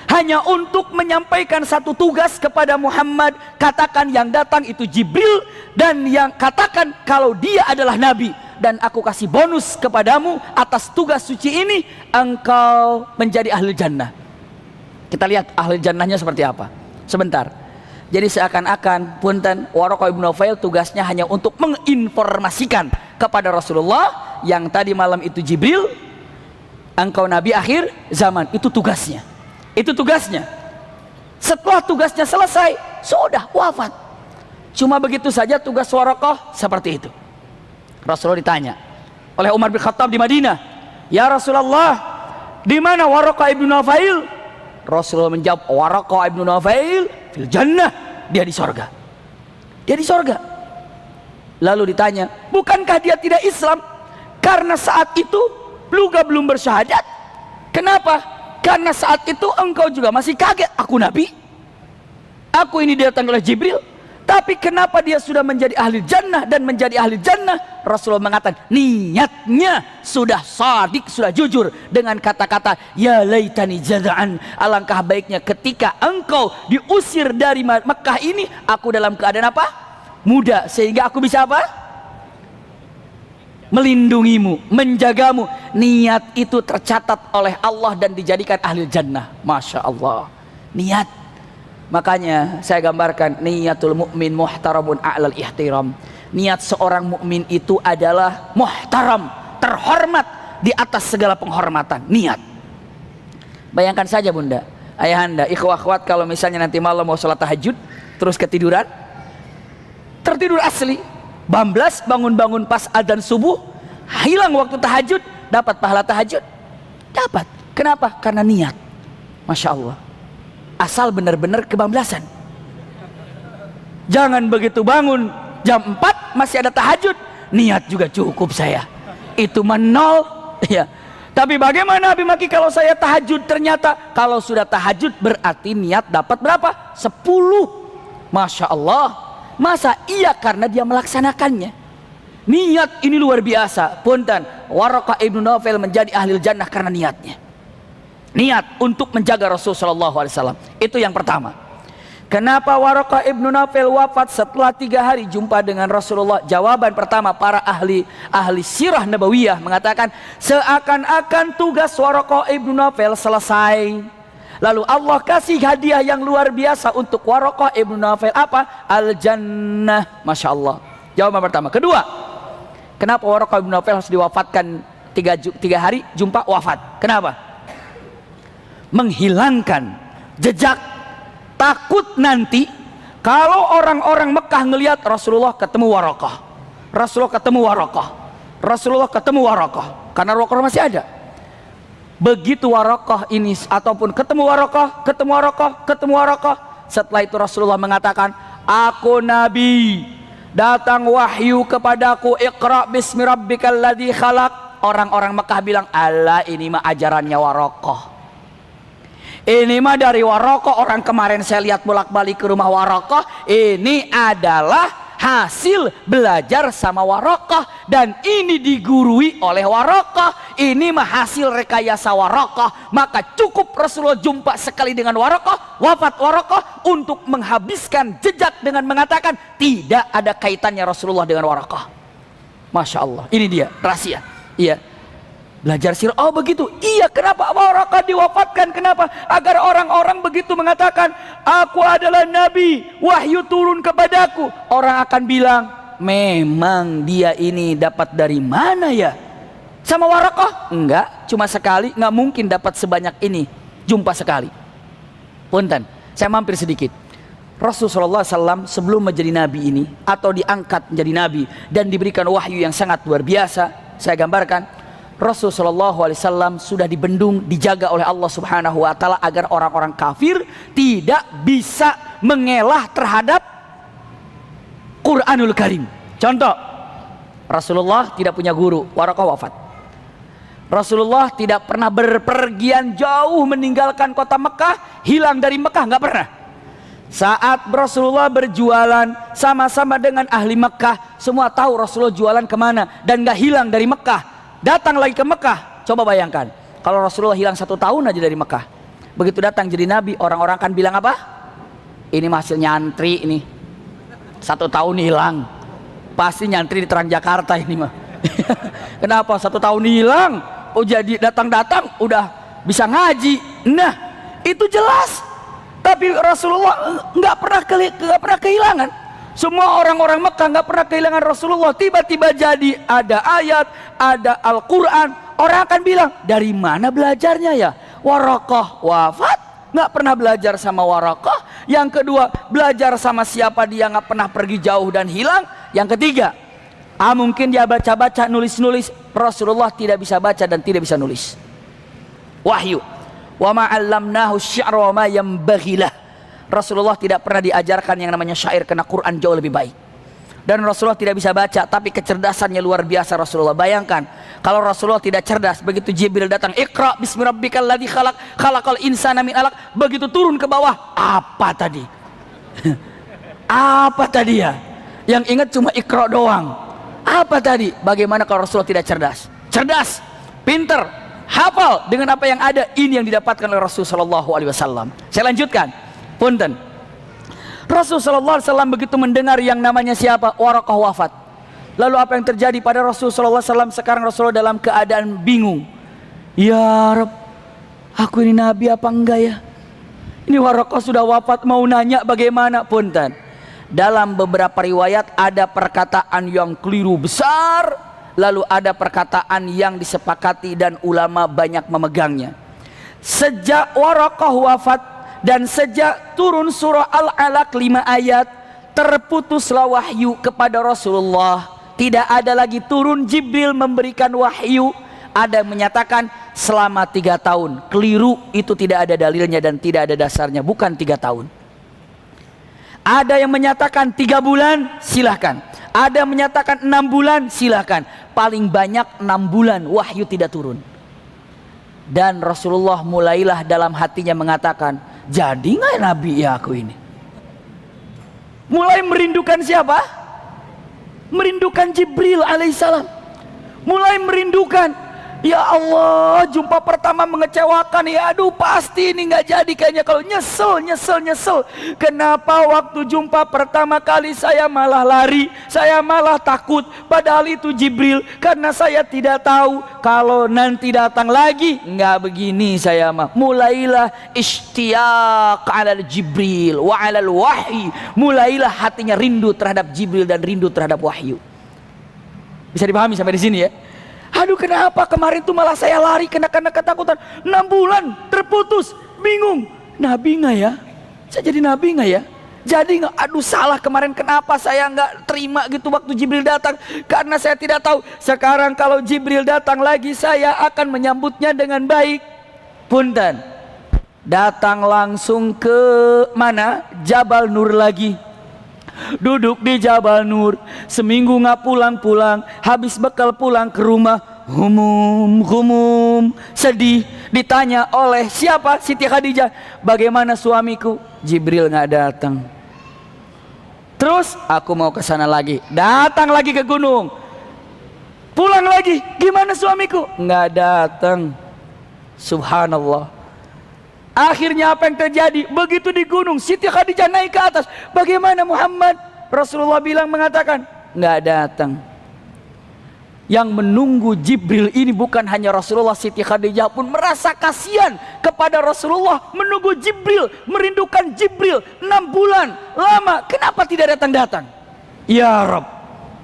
hanya untuk menyampaikan satu tugas kepada Muhammad. Katakan yang datang itu Jibril, dan yang katakan kalau dia adalah Nabi. Dan aku kasih bonus kepadamu atas tugas suci ini, engkau menjadi ahli jannah. Kita lihat ahli jannahnya seperti apa. Sebentar. Jadi seakan-akan punten, Waraqah ibn Nawfal tugasnya hanya untuk menginformasikan kepada Rasulullah, yang tadi malam itu Jibril, engkau nabi akhir zaman. Itu tugasnya. Itu tugasnya. Setelah tugasnya selesai, sudah wafat. Cuma begitu saja tugas Waraqah seperti itu. Rasulullah ditanya oleh Umar bin Khattab di Madinah, ya Rasulullah, di mana Waraqah ibn Nawfal? Rasulullah menjawab, Waraqah ibn Nawfal fil jannah, dia di sorga. Dia di sorga. Lalu ditanya, bukankah dia tidak Islam? Karena saat itu juga belum bersyahadat. Kenapa? Karena saat itu engkau juga masih kaget, aku nabi. Aku ini datang oleh Jibril, tapi kenapa dia sudah menjadi ahli jannah dan menjadi ahli jannah? Rasulullah mengatakan niatnya sudah shadik, sudah jujur dengan kata-kata ya laitani jaza'an, alangkah baiknya ketika engkau diusir dari Mekah ini aku dalam keadaan apa? Muda, sehingga aku bisa apa? Melindungimu, menjagamu. Niat itu tercatat oleh Allah dan dijadikan ahli jannah. Masya Allah, niat. Makanya saya gambarkan niatul mukmin muhtaramun a'lal ihtiram. Niat seorang mukmin itu adalah muhtaram, terhormat di atas segala penghormatan. Niat. Bayangkan saja bunda, ayahanda, ikhwah akhwat, kalau misalnya nanti malam mau sholat tahajud terus ketiduran, tertidur asli, bablas bangun-bangun pas adzan subuh, hilang waktu tahajud, dapat pahala tahajud? Dapat. Kenapa? Karena niat. Masya Allah. Asal benar-benar kebablasan. Jangan begitu bangun jam 4 masih ada tahajud, niat juga cukup saya, itu menol ya. Tapi bagaimana Habib Maki kalau saya tahajud? Ternyata kalau sudah tahajud berarti niat dapat berapa? 10. Masya Allah. Masa iya karena dia melaksanakannya. Niat ini luar biasa. Punten, Waraqah ibnu Naufal menjadi ahli jannah karena niatnya. Niat untuk menjaga Rasulullah SAW. Itu yang pertama. Kenapa Waraqah ibnu Naufal wafat setelah 3 hari jumpa dengan Rasulullah? Jawaban pertama, para ahli sirah nabawiyah mengatakan seakan-akan tugas Waraqah ibnu Naufal selesai. Lalu Allah kasih hadiah yang luar biasa untuk Waraqah ibnu Naufal. Apa? Al-Jannah. Masya Allah. Jawaban pertama. Kedua, kenapa Waraqah ibnu Naufal harus diwafatkan 3 hari jumpa wafat? Kenapa? Menghilangkan jejak. Takut nanti kalau orang-orang Mekah ngelihat Rasulullah ketemu Waraqah, Rasulullah ketemu Waraqah, Rasulullah ketemu Waraqah, karena Waraqah masih ada. Begitu Waraqah ini ataupun ketemu Waraqah, setelah itu Rasulullah mengatakan, aku Nabi, datang wahyu kepadaku, Iqra bismi rabbikal ladzi khalaq. Orang-orang Mekah bilang, Allah ini mah ajarannya Waraqah, ini mah dari Waraqah. Orang kemarin saya lihat bolak-balik ke rumah Waraqah, ini adalah hasil belajar sama Waraqah, dan ini digurui oleh Waraqah. Ini mah hasil rekayasa Waraqah. Maka cukup Rasulullah jumpa sekali dengan Waraqah, wafat Waraqah, untuk menghabiskan jejak dengan mengatakan tidak ada kaitannya Rasulullah dengan Waraqah. Masya Allah, ini dia rahasia. Iya, belajar sirah. Oh begitu. Iya, kenapa Waraqah diwafatkan? Kenapa? Agar orang-orang begitu mengatakan aku adalah nabi, wahyu turun kepadaku. Orang akan bilang, memang dia ini dapat dari mana ya? Sama Waraqah? Enggak, cuma sekali, nggak mungkin dapat sebanyak ini, jumpa sekali. Punten, saya mampir sedikit. Rasulullah SAW sebelum menjadi nabi ini, atau diangkat menjadi nabi dan diberikan wahyu yang sangat luar biasa, saya gambarkan, Rasulullah SAW sudah dibendung, dijaga oleh Allah Subhanahu wa Ta'ala agar orang-orang kafir tidak bisa mengelah terhadap Quranul Karim. Contoh, Rasulullah tidak punya guru, Waraqah wafat. Rasulullah tidak pernah berpergian jauh meninggalkan kota Mekah, hilang dari Mekah, nggak pernah. Saat Rasulullah berjualan sama-sama dengan ahli Mekah, semua tahu Rasulullah jualan kemana dan nggak hilang dari Mekah. Datang lagi ke Mekah, coba bayangkan kalau Rasulullah hilang 1 tahun aja dari Mekah, begitu datang jadi nabi, orang-orang akan bilang apa? Ini hasil nyantri ini, 1 tahun hilang, pasti nyantri di Transjakarta ini mah. Kenapa 1 tahun hilang? Oh jadi datang-datang udah bisa ngaji. Nah itu jelas. Tapi Rasulullah nggak pernah kehilangan. Semua orang-orang Mekah nggak pernah kehilangan Rasulullah. Tiba-tiba jadi ada ayat, ada Al-Quran, orang akan bilang dari mana belajarnya ya? Waraqah wafat, nggak pernah belajar sama Waraqah. Yang kedua, belajar sama siapa? Dia nggak pernah pergi jauh dan hilang. Yang ketiga, mungkin dia baca-baca, nulis-nulis. Rasulullah tidak bisa baca dan tidak bisa nulis. Wahyu, wa ma 'allamnahu syi'ra wa ma yanbaghi lah. Rasulullah tidak pernah diajarkan yang namanya syair, karena Quran jauh lebih baik. Dan Rasulullah tidak bisa baca, tapi kecerdasannya luar biasa Rasulullah. Bayangkan kalau Rasulullah tidak cerdas, begitu Jibril datang, Iqra bismi rabbikal ladzi khalaq, khalaqal insana min 'alaq, begitu turun ke bawah, apa tadi? Apa tadi ya? Yang ingat cuma Iqra doang. Apa tadi? Bagaimana kalau Rasulullah tidak cerdas? Cerdas, pinter, hafal dengan apa yang ada. Ini yang didapatkan oleh Rasulullah SAW. Saya lanjutkan. Punten. Rasulullah SAW begitu mendengar yang namanya siapa? Waraqah wafat. Lalu apa yang terjadi pada Rasulullah SAW? Sekarang Rasulullah dalam keadaan bingung. Ya Rabb, aku ini nabi apa enggak ya? Ini Waraqah sudah wafat, mau nanya bagaimana? Punten. Dalam beberapa riwayat ada perkataan yang keliru besar, lalu ada perkataan yang disepakati dan ulama banyak memegangnya. Sejak Waraqah wafat dan sejak turun surah Al-Alaq 5 ayat, terputuslah wahyu kepada Rasulullah. Tidak ada lagi turun Jibril memberikan wahyu. Ada yang menyatakan selama 3 tahun. Keliru, itu tidak ada dalilnya dan tidak ada dasarnya. Bukan 3 tahun. Ada yang menyatakan 3 bulan, silahkan. Ada yang menyatakan 6 bulan, silahkan. Paling banyak 6 bulan wahyu tidak turun. Dan Rasulullah mulailah dalam hatinya mengatakan, jadi nggak nabi ya aku ini? Mulai merindukan siapa? Merindukan Jibril alaihissalam. Mulai merindukan. Ya Allah, jumpa pertama mengecewakan. Ya aduh, pasti ini nggak jadi kayaknya. Kalau nyesel. Kenapa waktu jumpa pertama kali saya malah lari, saya malah takut, padahal itu Jibril. Karena saya tidak tahu kalau nanti datang lagi nggak begini saya mah. Mulailah ishtiyaq ala Jibril wa ala wahyi. Mulailah hatinya rindu terhadap Jibril dan rindu terhadap wahyu. Bisa dipahami sampai di sini ya? Aduh, kenapa kemarin tuh malah saya lari karena ketakutan. 6 bulan terputus, bingung. Nabi nggak ya? Saya jadi nabi nggak ya? Jadi nggak? Aduh, salah kemarin, kenapa saya nggak terima gitu waktu Jibril datang? Karena saya tidak tahu. Sekarang kalau Jibril datang lagi, saya akan menyambutnya dengan baik. Punten, datang langsung ke mana? Jabal Nur lagi. Duduk di Jabal Nur, seminggu nggak pulang-pulang, habis bekal pulang ke rumah, humum, sedih. Ditanya oleh siapa? Siti Khadijah, bagaimana suamiku? Jibril nggak datang. Terus aku mau ke sana lagi, datang lagi ke gunung, pulang lagi, gimana suamiku? Nggak datang. Subhanallah. Akhirnya apa yang terjadi? Begitu di gunung, Siti Khadijah naik ke atas. Bagaimana Muhammad? Rasulullah mengatakan, nggak datang. Yang menunggu Jibril ini bukan hanya Rasulullah, Siti Khadijah pun merasa kasihan kepada Rasulullah. Menunggu Jibril, merindukan Jibril 6 bulan lama. Kenapa tidak datang-datang? Ya Rabb,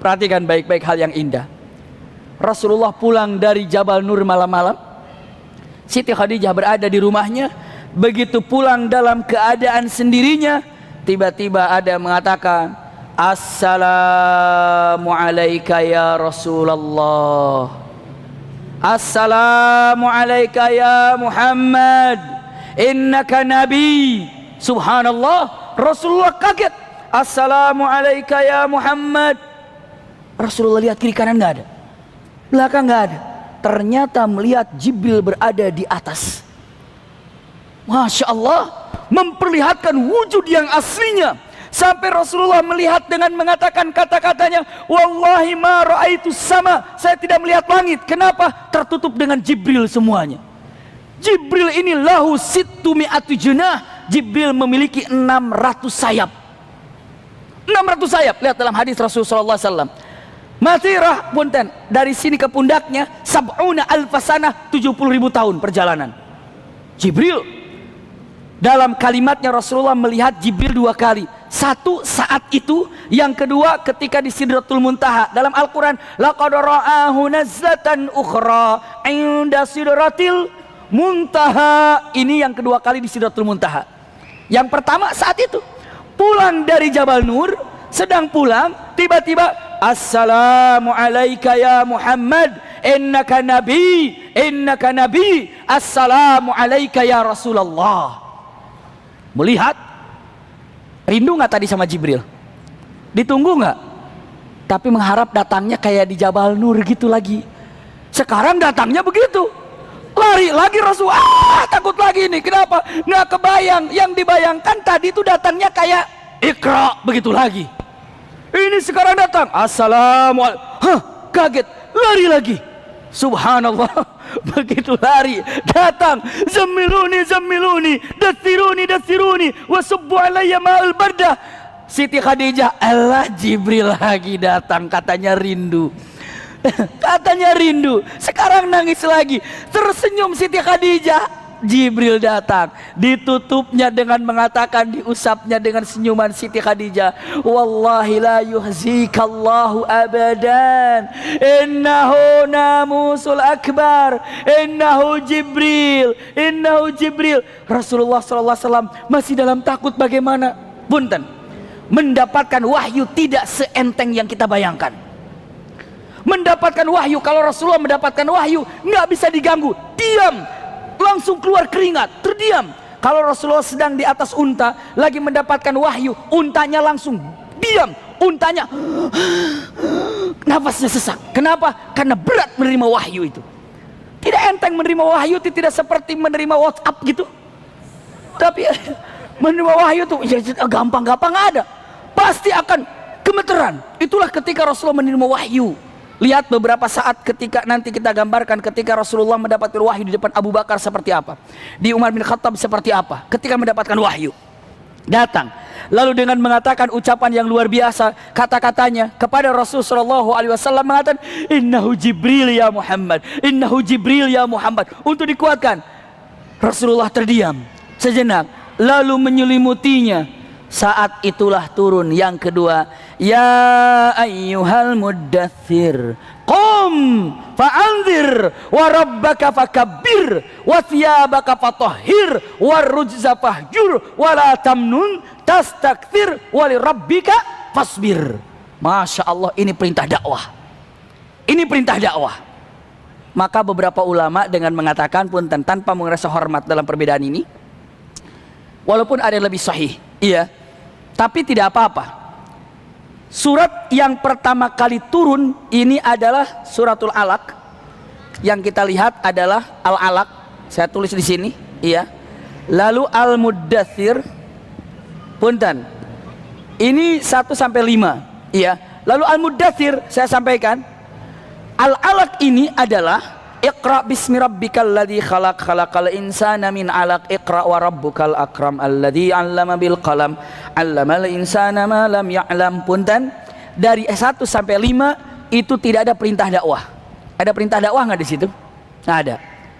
perhatikan baik-baik hal yang indah. Rasulullah pulang dari Jabal Nur malam-malam. Siti Khadijah berada di rumahnya. Begitu pulang dalam keadaan sendirinya, tiba-tiba ada yang mengatakan, Assalamu alayka ya Rasulullah, Assalamu alayka ya Muhammad, innaka nabi. Subhanallah, Rasulullah kaget. Assalamu alayka ya Muhammad. Rasulullah lihat kiri kanan nggak ada, belakang nggak ada. Ternyata melihat Jibril berada di atas. Masya Allah, memperlihatkan wujud yang aslinya. Sampai Rasulullah melihat dengan mengatakan kata-katanya, Wallahi ma ra'aitu sama. Saya tidak melihat langit. Kenapa? Tertutup dengan Jibril semuanya. Jibril ini lahu sittu mi'atu junah. Jibril memiliki 600 sayap. 600 sayap. Lihat dalam hadis Rasulullah SAW. Matirah punten, dari sini ke pundaknya sab'una alfasanah, 70.000 tahun perjalanan. Jibril. Dalam kalimatnya Rasulullah melihat Jibril 2 kali. Satu saat itu, yang kedua ketika di Sidratul Muntaha. Dalam Al-Quran, laqad ra'ahu nazlatan ukhra 'inda Sidratil Muntaha. Ini yang kedua kali di Sidratul Muntaha. Yang pertama saat itu pulang dari Jabal Nur, sedang pulang, tiba-tiba Assalamu alayka ya Muhammad, innaka nabi, Assalamu alayka ya Rasulullah. Melihat, rindu nggak tadi sama Jibril? Ditunggu nggak? Tapi mengharap datangnya kayak di Jabal Nur gitu lagi. Sekarang datangnya begitu, lari lagi Rasul. Takut lagi nih. Kenapa? Nggak kebayang. Yang dibayangkan tadi itu datangnya kayak Iqra, begitu lagi. Ini sekarang datang, assalamualaikum. Hah, kaget, lari lagi. Subhanallah, begitu lari datang, zammiluni zammiluni, dathiruni wasubbu alayya ma'al bardah. Siti Khadijah, Allah, Jibril lagi datang, katanya rindu. Katanya rindu, sekarang nangis lagi. Tersenyum Siti Khadijah, Jibril datang, ditutupnya dengan mengatakan, diusapnya dengan senyuman Siti Khadijah, wallahi la yuhzikallahu abadan, innahu namusul akbar, innahu Jibril. Rasulullah SAW masih dalam takut. Bagaimana? Punten, mendapatkan wahyu tidak seenteng yang kita bayangkan. Mendapatkan wahyu, kalau Rasulullah mendapatkan wahyu nggak bisa diganggu, diam, langsung keluar keringat, terdiam. Kalau Rasulullah sedang di atas unta, lagi mendapatkan wahyu, untanya langsung diam, untanya nafasnya sesak. Kenapa? Karena berat menerima wahyu itu. Tidak enteng menerima wahyu itu, tidak seperti menerima WhatsApp gitu. Tapi menerima wahyu itu ya gampang-gampang ada, pasti akan gemeteran. Itulah ketika Rasulullah menerima wahyu. Lihat beberapa saat ketika nanti kita gambarkan ketika Rasulullah mendapatkan wahyu di depan Abu Bakar seperti apa, di Umar bin Khattab seperti apa ketika mendapatkan wahyu. Datang lalu dengan mengatakan ucapan yang luar biasa, kata-katanya kepada Rasul sallallahu alaihi wasallam mengatakan, innahu Jibril ya Muhammad, innahu Jibril ya Muhammad. Untuk dikuatkan, Rasulullah terdiam sejenak lalu menyelimutinya. Saat itulah turun yang kedua, ya ayyuhal muddathir qum fa'anzir wa rabbaka fakabbir wa thiyabaka fatahhir wa rujza fahjur wa la tamnun tastakthir wa li rabbika fasbir. Masya Allah, ini perintah dakwah. Ini perintah dakwah. Maka beberapa ulama dengan mengatakan punten, tanpa merasa hormat dalam perbedaan ini, walaupun ada yang lebih sahih, iya, tapi tidak apa-apa. Surat yang pertama kali turun ini adalah suratul Alaq. Yang kita lihat adalah Al-Alaq. Saya tulis di sini, iya. Lalu Al-Muddathir, punten, ini 1 sampai 5, iya. Lalu Al-Muddathir saya sampaikan. Al-Alaq ini adalah Iqra bismi rabbikal ladzi khalaq, khalaqal insana min 'alaq, Iqra wa rabbukal akram alladzi 'allama bil qalam, 'allamal insana ma lam ya'lam. Punten, dari 1 sampai 5 itu tidak ada perintah dakwah. Ada perintah dakwah nggak di situ? Nggak ada.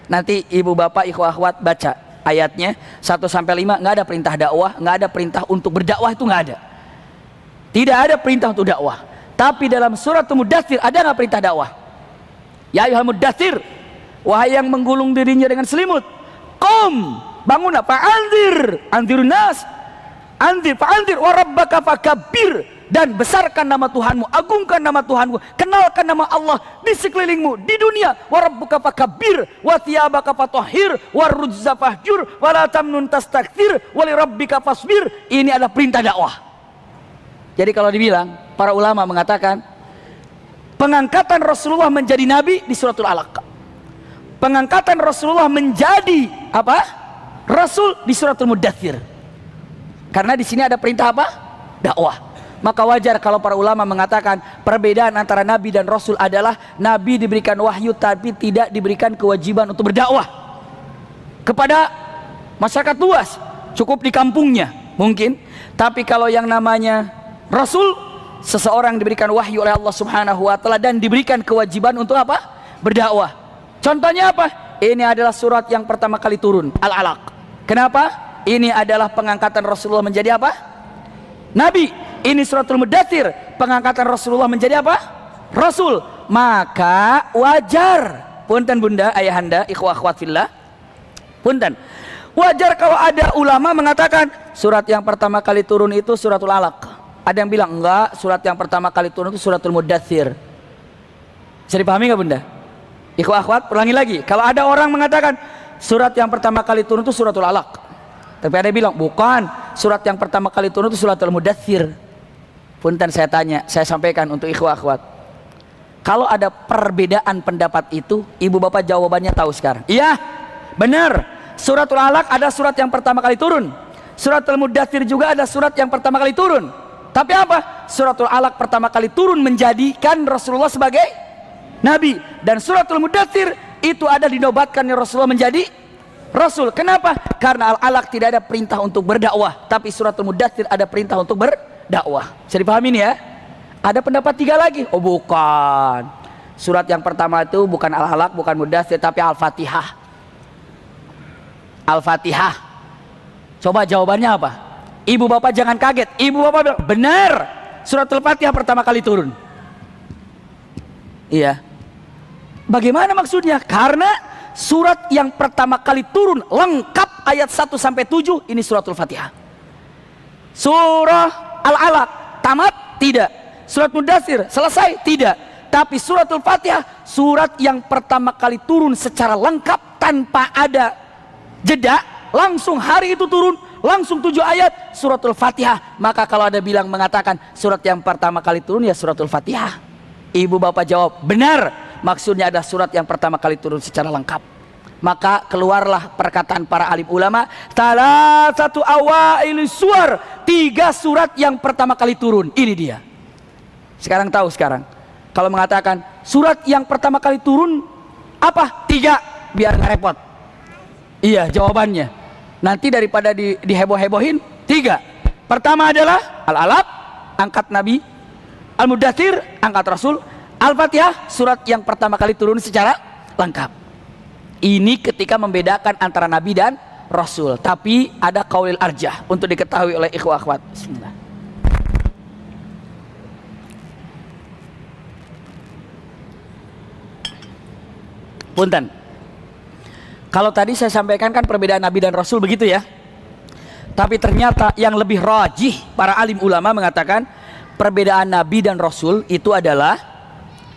Nanti ibu bapak ikhwah akhwat baca ayatnya 1 sampai 5, nggak ada perintah dakwah, nggak ada perintah untuk berdakwah, itu nggak ada. Tidak ada perintah untuk dakwah. Tapi dalam surat Muddathir ada nggak perintah dakwah? Ya ayyuhal muddathir, wahai yang menggulung dirinya dengan selimut, qum, bangunlah, fa'anzir, anzirun nas, anzir, fa'anzir wa rabbaka fakabbir, dan besarkan nama Tuhanmu, agungkan nama Tuhanmu, kenalkan nama Allah di sekelilingmu di dunia. Wa rabbuka fakabbir wa thiyabaka fatahhir wa rujza fahjur wa la tamnun tastakthir wa li rabbika fasbir. Ini adalah perintah dakwah. Jadi kalau dibilang, para ulama mengatakan pengangkatan Rasulullah menjadi nabi di suratul Alaq. Pengangkatan Rasulullah menjadi apa? Rasul di suratul Muddathir. Karena di sini ada perintah apa? Dakwah. Maka wajar kalau para ulama mengatakan perbedaan antara nabi dan rasul adalah nabi diberikan wahyu tapi tidak diberikan kewajiban untuk berdakwah kepada masyarakat luas, cukup di kampungnya mungkin. Tapi kalau yang namanya rasul, seseorang diberikan wahyu oleh Allah Subhanahu wa taala dan diberikan kewajiban untuk apa? Berdakwah. Contohnya apa? Ini adalah surat yang pertama kali turun, Al-Alaq. Kenapa? Ini adalah pengangkatan Rasulullah menjadi apa? Nabi. Ini suratul Muddathir, pengangkatan Rasulullah menjadi apa? Rasul. Maka wajar, punten bunda, ayahanda, ikhwah akhwat fillah, punten, wajar kalau ada ulama mengatakan surat yang pertama kali turun itu suratul Alaq. Ada yang bilang enggak, surat yang pertama kali turun itu suratul Muddathir. Bisa dipahami nggak bunda? Ikhwah akhwat, ulangi lagi. Kalau ada orang mengatakan surat yang pertama kali turun itu suratul Alaq, tapi ada yang bilang bukan, surat yang pertama kali turun itu suratul Muddathir. Punten, saya tanya, saya sampaikan untuk ikhwah akhwat, kalau ada perbedaan pendapat itu, ibu bapak jawabannya tahu sekarang. Iya, benar, suratul Alaq ada surat yang pertama kali turun, Suratul Mudaththir juga ada surat yang pertama kali turun. Tapi apa? Suratul Alaq pertama kali turun menjadikan Rasulullah sebagai nabi, dan suratul Mudaththir itu ada dinobatkannya Rasulullah menjadi Rasul. Kenapa? Karena Al-Alaq tidak ada perintah untuk berdakwah, tapi suratul Mudaththir ada perintah untuk berdakwah. Bisa dipahami ini ya? Ada pendapat tiga lagi. Oh bukan, surat yang pertama itu bukan Al-Alaq, bukan Mudaththir, tapi Al-Fatihah. Al-Fatihah. Coba jawabannya apa? Ibu bapak jangan kaget. Ibu bapak bilang benar, suratul Fatihah pertama kali turun. Iya. Bagaimana maksudnya? Karena surat yang pertama kali turun lengkap ayat 1 sampai 7 ini suratul Fatihah. Surah Al-Alaq tamat? Tidak. Surat Mudaththir selesai? Tidak. Tapi suratul Fatihah surat yang pertama kali turun secara lengkap tanpa ada jeda, langsung hari itu turun, langsung 7 ayat suratul Fatihah. Maka kalau ada bilang mengatakan surat yang pertama kali turun ya suratul Fatihah, ibu bapak jawab benar, maksudnya ada surat yang pertama kali turun secara lengkap. Maka keluarlah perkataan para alim ulama, satu awail suar, 3 surat yang pertama kali turun. Ini dia. Sekarang tahu sekarang. Kalau mengatakan surat yang pertama kali turun apa? 3, biar nggak repot. Iya jawabannya. Nanti daripada diheboh-hebohin, 3. Pertama adalah Al-Alaq, angkat Nabi. Al-Mudaththir, angkat Rasul. Al-Fatihah, surat yang pertama kali turun secara lengkap. Ini ketika membedakan antara Nabi dan Rasul. Tapi ada qaulil arjah untuk diketahui oleh ikhwah akhwat. Bismillah. Punten. Kalau tadi saya sampaikan kan perbedaan Nabi dan Rasul begitu ya. Tapi ternyata yang lebih rajih para alim ulama mengatakan perbedaan Nabi dan Rasul itu adalah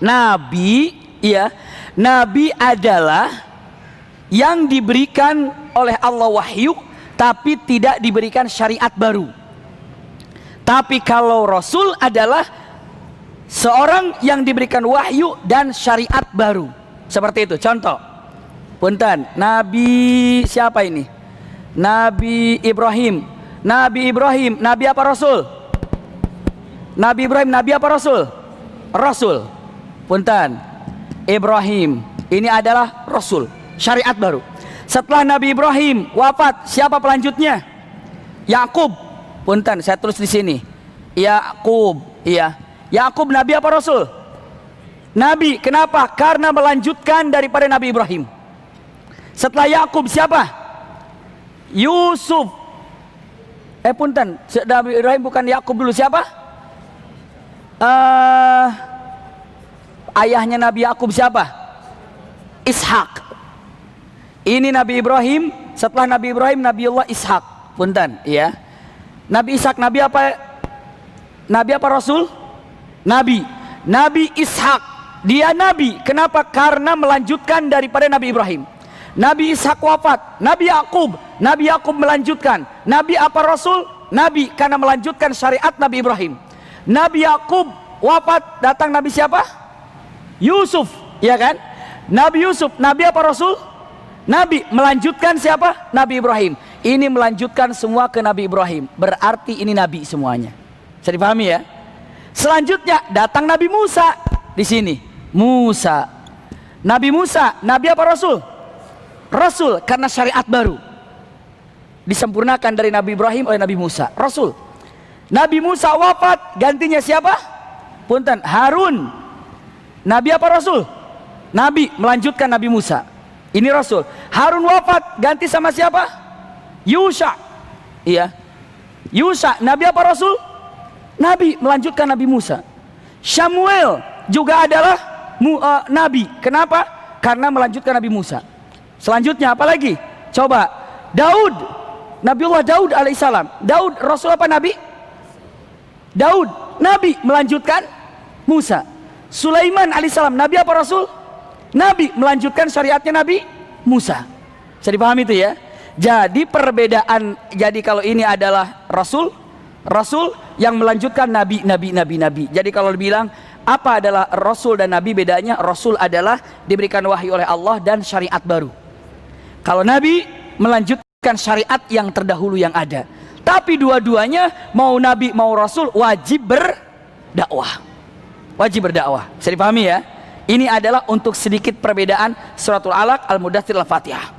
Nabi, ya, Nabi adalah yang diberikan oleh Allah wahyu tapi tidak diberikan syariat baru. Tapi kalau Rasul adalah seorang yang diberikan wahyu dan syariat baru. Seperti itu. Contoh, punten, Nabi siapa ini? Nabi Ibrahim. Nabi Ibrahim, Nabi apa Rasul? Nabi Ibrahim, Nabi apa Rasul? Rasul. Punten, Ibrahim ini adalah Rasul, syariat baru. Setelah Nabi Ibrahim wafat, siapa pelanjutnya? Yakub. Punten, saya tulis di sini. Yakub, iya. Yakub Nabi apa Rasul? Nabi. Kenapa? Karena melanjutkan daripada Nabi Ibrahim. Setelah Yakub siapa? Yusuf. Punten, Nabi Ibrahim bukan Yakub dulu, siapa? Ayahnya Nabi Yakub siapa? Ishak. Ini Nabi Ibrahim. Setelah Nabi Ibrahim Nabiullah Ishak. Punten, ya. Nabi Ishak Nabi apa? Nabi apa Rasul? Nabi. Nabi Ishak dia Nabi. Kenapa? Karena melanjutkan daripada Nabi Ibrahim. Nabi Ishak wafat, Nabi Yakub melanjutkan. Nabi apa Rasul? Nabi, karena melanjutkan syariat Nabi Ibrahim. Nabi Yakub wafat, datang Nabi siapa? Yusuf, ya kan? Nabi Yusuf, Nabi apa Rasul? Nabi, melanjutkan siapa? Nabi Ibrahim. Ini melanjutkan semua ke Nabi Ibrahim. Berarti ini Nabi semuanya. Bisa dipahami ya? Selanjutnya datang Nabi Musa di sini. Musa. Nabi Musa, Nabi apa Rasul? Rasul, karena syariat baru disempurnakan dari Nabi Ibrahim oleh Nabi Musa. Rasul. Nabi Musa wafat, gantinya siapa? Punten, Harun. Nabi apa Rasul? Nabi, melanjutkan Nabi Musa. Ini Rasul. Harun wafat, ganti sama siapa? Yusha. Iya. Yusha, Nabi apa Rasul? Nabi, melanjutkan Nabi Musa. Samuel juga adalah Nabi. Kenapa? Karena melanjutkan Nabi Musa. Selanjutnya apa lagi? Coba, Daud. Nabiullah Daud alaihissalam. Daud Rasul apa Nabi? Daud Nabi, melanjutkan Musa. Sulaiman alaihissalam, Nabi apa Rasul? Nabi, melanjutkan syariatnya Nabi Musa. Bisa dipahami itu ya? Jadi perbedaan, jadi kalau ini adalah Rasul yang melanjutkan Nabi. Jadi kalau dibilang apa adalah Rasul dan Nabi, bedanya Rasul adalah diberikan wahyu oleh Allah dan syariat baru. Kalau Nabi melanjutkan syariat yang terdahulu yang ada. Tapi dua-duanya, mau nabi mau rasul, wajib berdakwah. Wajib berdakwah. Bisa dipahami ya? Ini adalah untuk sedikit perbedaan suratul Alaq, Al-Mudaththir, Al-Fatihah.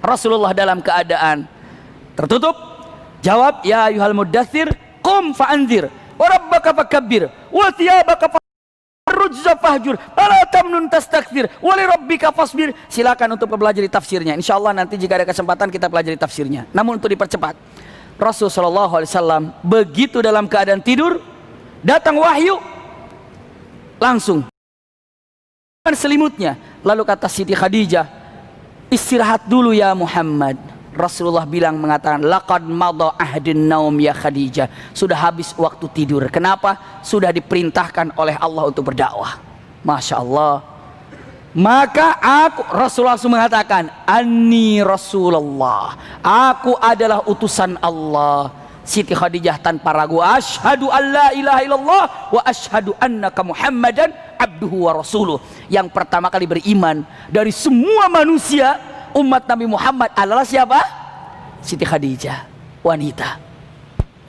Rasulullah dalam keadaan tertutup jawab, ya ayyuhal mudaththir qum fa'anzir wa rabbaka fakabbir wa thiyabaka farrujza fahjur wala tamnun tastakthir wa li rabbika fasbir. Silakan untuk mempelajari tafsirnya. Insyaallah nanti jika ada kesempatan kita pelajari tafsirnya. Namun untuk dipercepat, Rasul sallallahu alaihi wasallam begitu dalam keadaan tidur, datang wahyu, langsung selimutnya. Lalu kata Siti Khadijah, istirahat dulu ya Muhammad. Rasulullah bilang, mengatakan, laqad madha ahdun naum ya Khadijah. Sudah habis waktu tidur. Kenapa? Sudah diperintahkan oleh Allah untuk berdakwah. Masya Allah. Maka Rasulullah langsung mengatakan, anni Rasulullah, aku adalah utusan Allah. Siti Khadijah tanpa ragu, asyhadu an la ilaha illallah wa asyhadu annaka Muhammadan abduhu wa rasuluh. Yang pertama kali beriman dari semua manusia umat Nabi Muhammad adalah siapa? Siti Khadijah, wanita.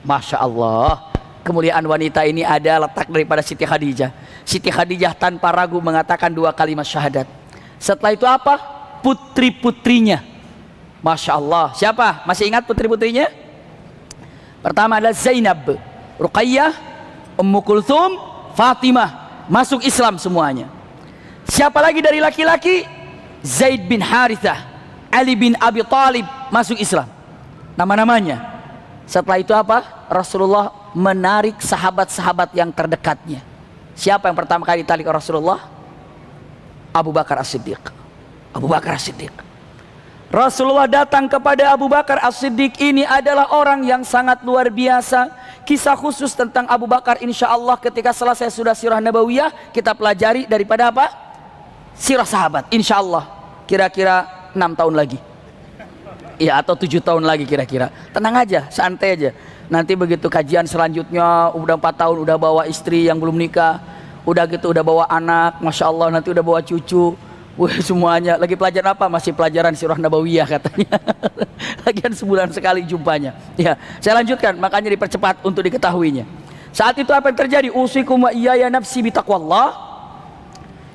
Masya Allah, kemuliaan wanita ini ada letak daripada Siti Khadijah. Siti Khadijah tanpa ragu mengatakan 2 kalimat syahadat. Setelah itu apa? Putri-putrinya. Masya Allah. Siapa? Masih ingat putri-putrinya? Pertama adalah Zainab, Ruqayyah, Ummu Kulthum, Fatimah. Masuk Islam semuanya. Siapa lagi dari laki-laki? Zaid bin Harithah, Ali bin Abi Thalib masuk Islam. Nama-namanya. Setelah itu apa? Rasulullah menarik sahabat-sahabat yang terdekatnya. Siapa yang pertama kali ditarik Rasulullah? Abu Bakar As-Siddiq. Abu Bakar As-Siddiq. Rasulullah datang kepada Abu Bakar As-Siddiq. Ini adalah orang yang sangat luar biasa. Kisah khusus tentang Abu Bakar insya Allah ketika selesai sudah sirah nabawiyah kita pelajari daripada apa? Sirah sahabat insya Allah. Kira-kira 6 tahun lagi. Ya, atau 7 tahun lagi kira-kira. Tenang aja, santai aja. Nanti begitu kajian selanjutnya udah 4 tahun udah bawa istri yang belum nikah, udah gitu udah bawa anak, Masya Allah, nanti udah bawa cucu. Wah, semuanya lagi pelajaran apa? Masih pelajaran sirah nabawiyah katanya. Lagian sebulan sekali jumpanya. Ya, saya lanjutkan, makanya dipercepat untuk diketahuinya. Saat itu apa yang terjadi? Usikum wa iyaya nafsi bitaqwallah.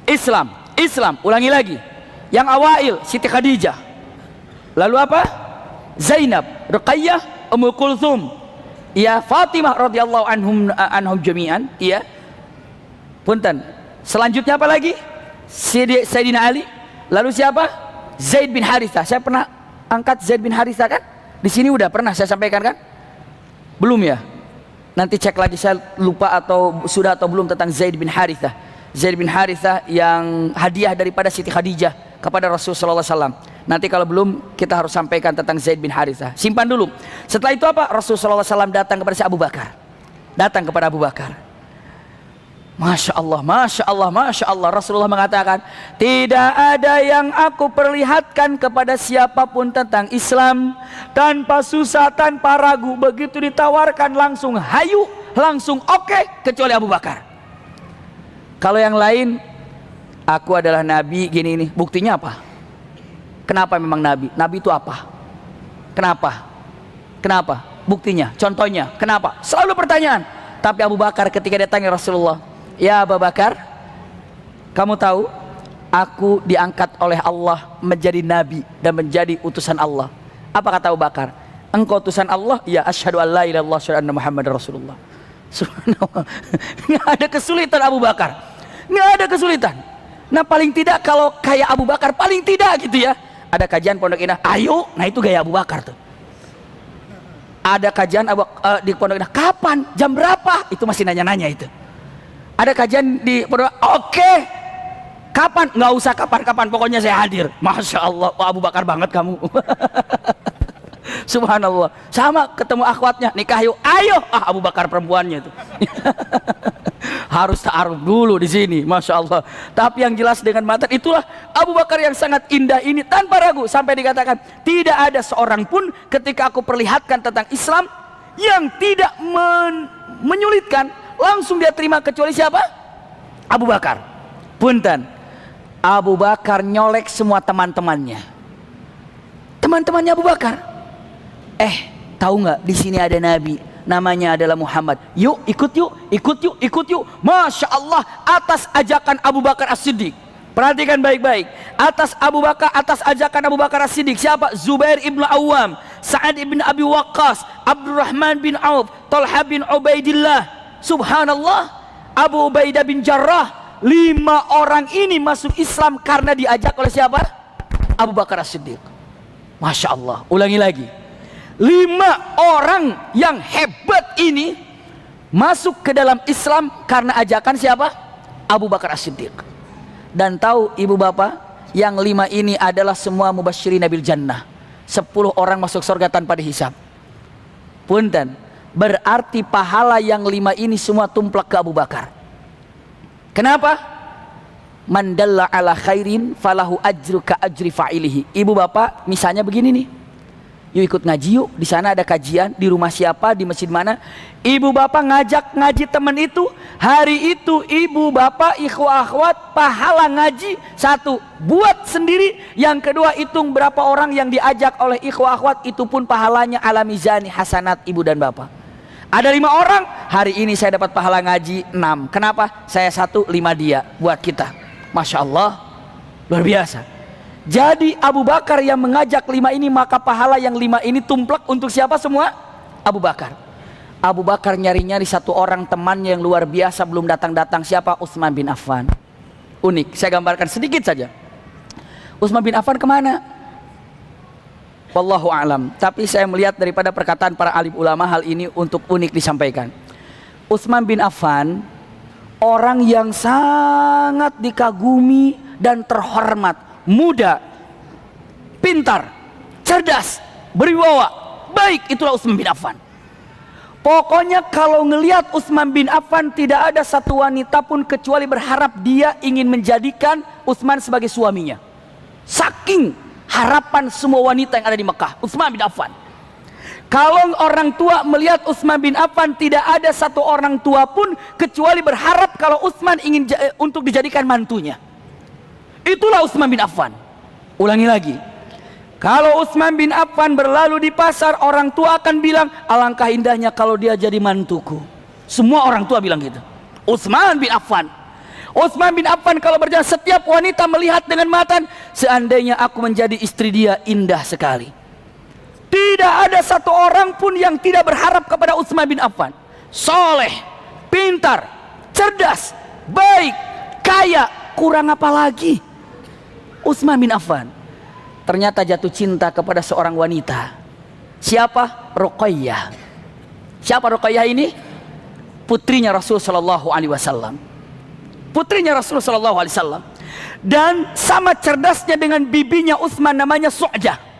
Islam, ulangi lagi. Yang awail Siti Khadijah. Lalu apa? Zainab, Ruqayyah, Ummu Kulthum, ya, Fatimah radhiyallahu anhum jami'an, ya. Punten. Selanjutnya apa lagi? Sayyidina Ali. Lalu siapa? Zaid bin Harithah. Saya pernah angkat Zaid bin Harithah kan? Di sini udah pernah saya sampaikan kan? Belum ya? Nanti cek lagi, saya lupa atau sudah atau belum tentang Zaid bin Harithah. Zaid bin Harithah yang hadiah daripada Siti Khadijah kepada Rasulullah SAW. Nanti kalau belum kita harus sampaikan tentang Zaid bin Harithah. Simpan dulu. Setelah itu apa? Rasulullah SAW datang kepada si Abu Bakar. Datang kepada Abu Bakar. Masya Allah, Masya Allah, Masya Allah. Rasulullah mengatakan, tidak ada yang aku perlihatkan kepada siapapun tentang Islam tanpa susah, tanpa ragu. Begitu ditawarkan langsung hayu, langsung oke, kecuali Abu Bakar. Kalau yang lain, aku adalah Nabi, gini ini. Buktinya apa? Kenapa memang Nabi? Nabi itu apa? Kenapa? Kenapa? Buktinya, contohnya, kenapa? Selalu pertanyaan. Tapi Abu Bakar ketika datangnya Rasulullah, ya Abu Bakar, kamu tahu aku diangkat oleh Allah menjadi nabi dan menjadi utusan Allah. Apa kata Abu Bakar? Engkau utusan Allah? Ya, asyhadu an la ilaha illallah wa anna Muhammadar Rasulullah. Subhanallah. Nggak ada kesulitan Abu Bakar. Nggak ada kesulitan. Nah, paling tidak kalau kayak Abu Bakar, paling tidak gitu ya. Ada kajian Pondok Indah, ayo, nah itu gaya Abu Bakar tuh. Ada kajian di Pondok Indah, kapan? Jam berapa? Itu masih nanya-nanya itu. Ada kajian di oke, kapan? Nggak usah kapan-kapan, pokoknya saya hadir. Masya Allah, Abu Bakar banget kamu. Subhanallah. Sama ketemu akhwatnya, nikah yuk, ayo. Abu Bakar perempuannya itu. Harus ta'aruf dulu di sini, Masya Allah. Tapi yang jelas dengan mata, itulah Abu Bakar yang sangat indah ini tanpa ragu. Sampai dikatakan, tidak ada seorang pun ketika aku perlihatkan tentang Islam yang tidak menyulitkan, langsung dia terima kecuali siapa? Abu Bakar. Punten, Abu Bakar nyolek semua teman-temannya. Teman-temannya Abu Bakar. tahu nggak di sini ada nabi namanya adalah Muhammad. Yuk, ikut yuk, ikut yuk, ikut yuk. Masya Allah, atas ajakan Abu Bakar As-Siddiq. Perhatikan baik-baik. Atas ajakan Abu Bakar As-Siddiq. Siapa? Zubair ibn Awam, Sa'ad ibn Abi Waqqas, Abdurrahman bin Auf, Talha bin Ubaidillah. Subhanallah, Abu Ubaidah bin Jarrah. 5 orang ini masuk Islam karena diajak oleh siapa? Abu Bakar As-Siddiq. Masya Allah. Ulangi lagi. 5 orang yang hebat ini masuk ke dalam Islam karena ajakan siapa? Abu Bakar As-Siddiq. Dan tahu ibu bapak, yang 5 ini adalah semua mubasyirin bil jannah. 10 orang masuk surga tanpa dihisab. Punten, berarti pahala yang 5 ini semua tumplak ke Abu Bakar. Kenapa? Man dalla ala khairin falahu ajru ka ajri fa'ilihi. Ibu bapak, misalnya begini nih. Yuk ikut ngaji yuk, di sana ada kajian, di rumah siapa, di masjid mana. Ibu bapak ngajak ngaji teman itu, hari itu ibu bapak ikhwah akhwat pahala ngaji 1 buat sendiri, yang kedua hitung berapa orang yang diajak oleh ikhwah akhwat, itu pun pahalanya ala mizani hasanat ibu dan bapak. Ada 5 orang, hari ini saya dapat pahala ngaji 6. Kenapa? Saya 1, 5 dia buat kita. Masya Allah, luar biasa. Jadi Abu Bakar yang mengajak 5 ini, maka pahala yang 5 ini tumplak untuk siapa semua? Abu Bakar. Abu Bakar nyari-nyari 1 orang temannya yang luar biasa, belum datang-datang. Siapa? Utsman bin Affan. Unik, saya gambarkan sedikit saja. Utsman bin Affan kemana? Wallahu a'lam. Tapi saya melihat daripada perkataan para alim ulama, hal ini untuk unik disampaikan. Utsman bin Affan orang yang sangat dikagumi dan terhormat. Muda, pintar, cerdas, berwibawa, baik, itulah Utsman bin Affan. Pokoknya kalau ngelihat Utsman bin Affan, tidak ada satu wanita pun kecuali berharap dia ingin menjadikan Utsman sebagai suaminya. Saking harapan semua wanita yang ada di Mekah, Utsman bin Affan. Kalau orang tua melihat Utsman bin Affan, tidak ada satu orang tua pun kecuali berharap kalau Utsman ingin untuk dijadikan mantunya. Itulah Utsman bin Affan. Ulangi lagi. Kalau Utsman bin Affan berlalu di pasar, orang tua akan bilang, alangkah indahnya kalau dia jadi mantuku. Semua orang tua bilang gitu. Utsman bin Affan. Utsman bin Affan kalau berjalan, setiap wanita melihat dengan mata, seandainya aku menjadi istri dia, indah sekali. Tidak ada satu orang pun yang tidak berharap kepada Utsman bin Affan. Soleh, pintar, cerdas, baik, kaya, kurang apa lagi? Utsman bin Affan ternyata jatuh cinta kepada seorang wanita. Siapa? Ruqayyah. Siapa Ruqayyah ini? Putrinya Rasul sallallahu alaihi wasallam. Putrinya Rasul sallallahu alaihi wasallam. Dan sama cerdasnya dengan bibinya Utsman, namanya Su'jah.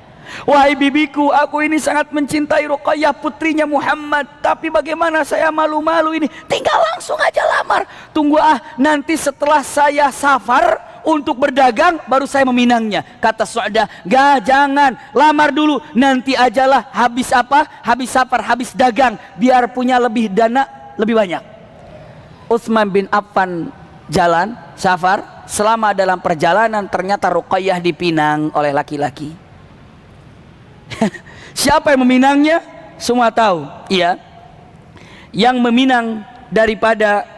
Wahai bibiku, aku ini sangat mencintai Ruqayyah putrinya Muhammad, tapi bagaimana saya malu-malu ini. Tinggal langsung aja lamar. Tunggu nanti setelah saya safar untuk berdagang baru saya meminangnya. Kata Su'dah, jangan, lamar dulu, nanti ajalah habis apa? Habis safar, habis dagang, biar punya lebih dana lebih banyak. Utsman bin Affan jalan safar, selama dalam perjalanan ternyata Ruqayyah dipinang oleh laki-laki. Siapa yang meminangnya? Semua tahu. Iya. Yang meminang daripada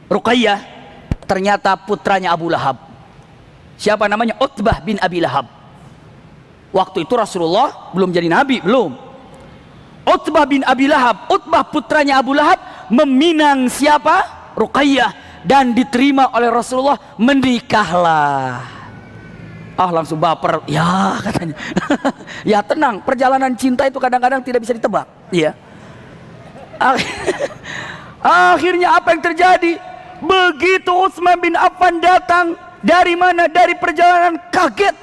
Ruqayyah ternyata putranya Abu Lahab. Siapa namanya? Utbah bin Abi Lahab. Waktu itu Rasulullah belum jadi nabi, belum. Utbah bin Abi Lahab, Utbah putranya Abu Lahab meminang siapa? Ruqayyah, dan diterima oleh Rasulullah. Menikahlah. Langsung baper. Ya katanya. Ya tenang, perjalanan cinta itu kadang-kadang tidak bisa ditebak. Iya. Akhirnya apa yang terjadi? Begitu Utsman bin Affan datang, dari mana? Dari perjalanan, kaget.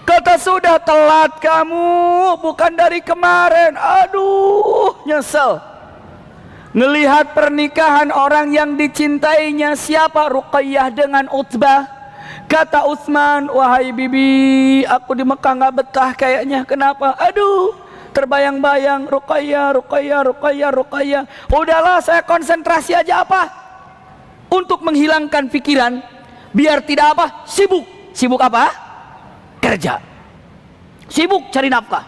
Kata, sudah telat kamu, bukan dari kemarin. Aduh, nyesel. Ngelihat pernikahan orang yang dicintainya. Siapa? Ruqayyah dengan Utbah. Kata Utsman, wahai bibi, aku di Mekah nggak betah kayaknya. Kenapa? Aduh, terbayang-bayang Ruqayyah, Ruqayyah, Ruqayyah, Ruqayyah. Udahlah, saya konsentrasi aja apa? Untuk menghilangkan pikiran, biar tidak apa? Sibuk. Sibuk apa? Kerja. Sibuk cari nafkah.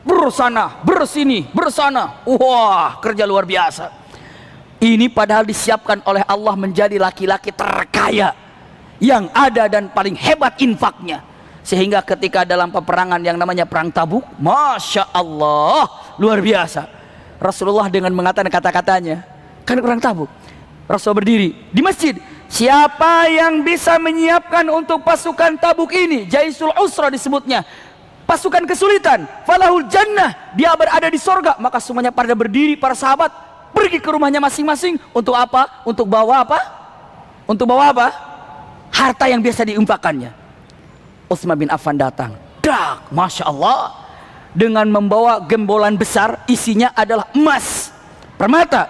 bersana, bersini, bersana. Wah, kerja luar biasa. Ini padahal disiapkan oleh Allah menjadi laki-laki terkaya yang ada dan paling hebat infaknya. Sehingga ketika dalam peperangan yang namanya perang Tabuk, Masya Allah, luar biasa. Rasulullah dengan mengatakan kata-katanya, kan perang Tabuk, Rasul berdiri di masjid. Siapa yang bisa menyiapkan untuk pasukan Tabuk ini, Jaisul Usra disebutnya, pasukan kesulitan, falahul jannah, dia berada di sorga. Maka semuanya pada berdiri, para sahabat pergi ke rumahnya masing-masing. Untuk apa? Untuk bawa apa? Untuk bawa apa? Harta yang biasa diumpahkannya. Utsman bin Affan datang, dak, Masya Allah, dengan membawa gembolan besar, isinya adalah emas, permata,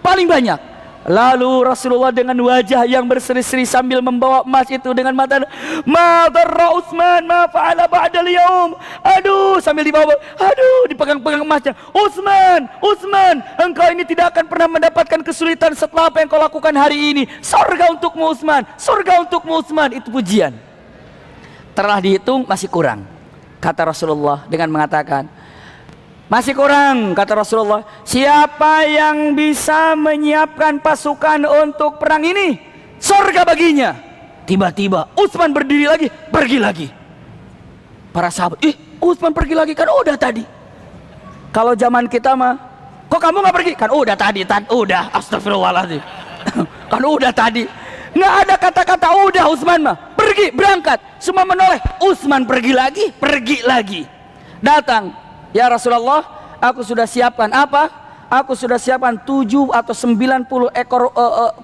paling banyak. Lalu Rasulullah dengan wajah yang berseri-seri sambil membawa emas itu dengan mata, ma darra Utsman ma fa'ala ba'dal yaum. Aduh, sambil dibawa, aduh, dipegang-pegang emasnya. Utsman, Utsman, engkau ini tidak akan pernah mendapatkan kesulitan setelah apa yang kau lakukan hari ini. Surga untukmu Utsman, surga untukmu Utsman. Itu pujian. Telah dihitung masih kurang. Kata Rasulullah dengan mengatakan, masih kurang, kata Rasulullah. Siapa yang bisa menyiapkan pasukan untuk perang ini, surga baginya. Tiba-tiba Utsman berdiri lagi, pergi lagi. Para sahabat, Utsman pergi lagi, kan udah tadi. Kalau zaman kita mah, kok kamu nggak pergi? Kan udah tadi, udah. Astagfirullahaladzim. Kan udah tadi. Nggak ada kata-kata udah. Utsman mah pergi, berangkat, semua menoleh. Utsman pergi lagi. Datang, ya Rasulullah, aku sudah siapkan apa? Aku sudah siapkan 7 atau 90 ekor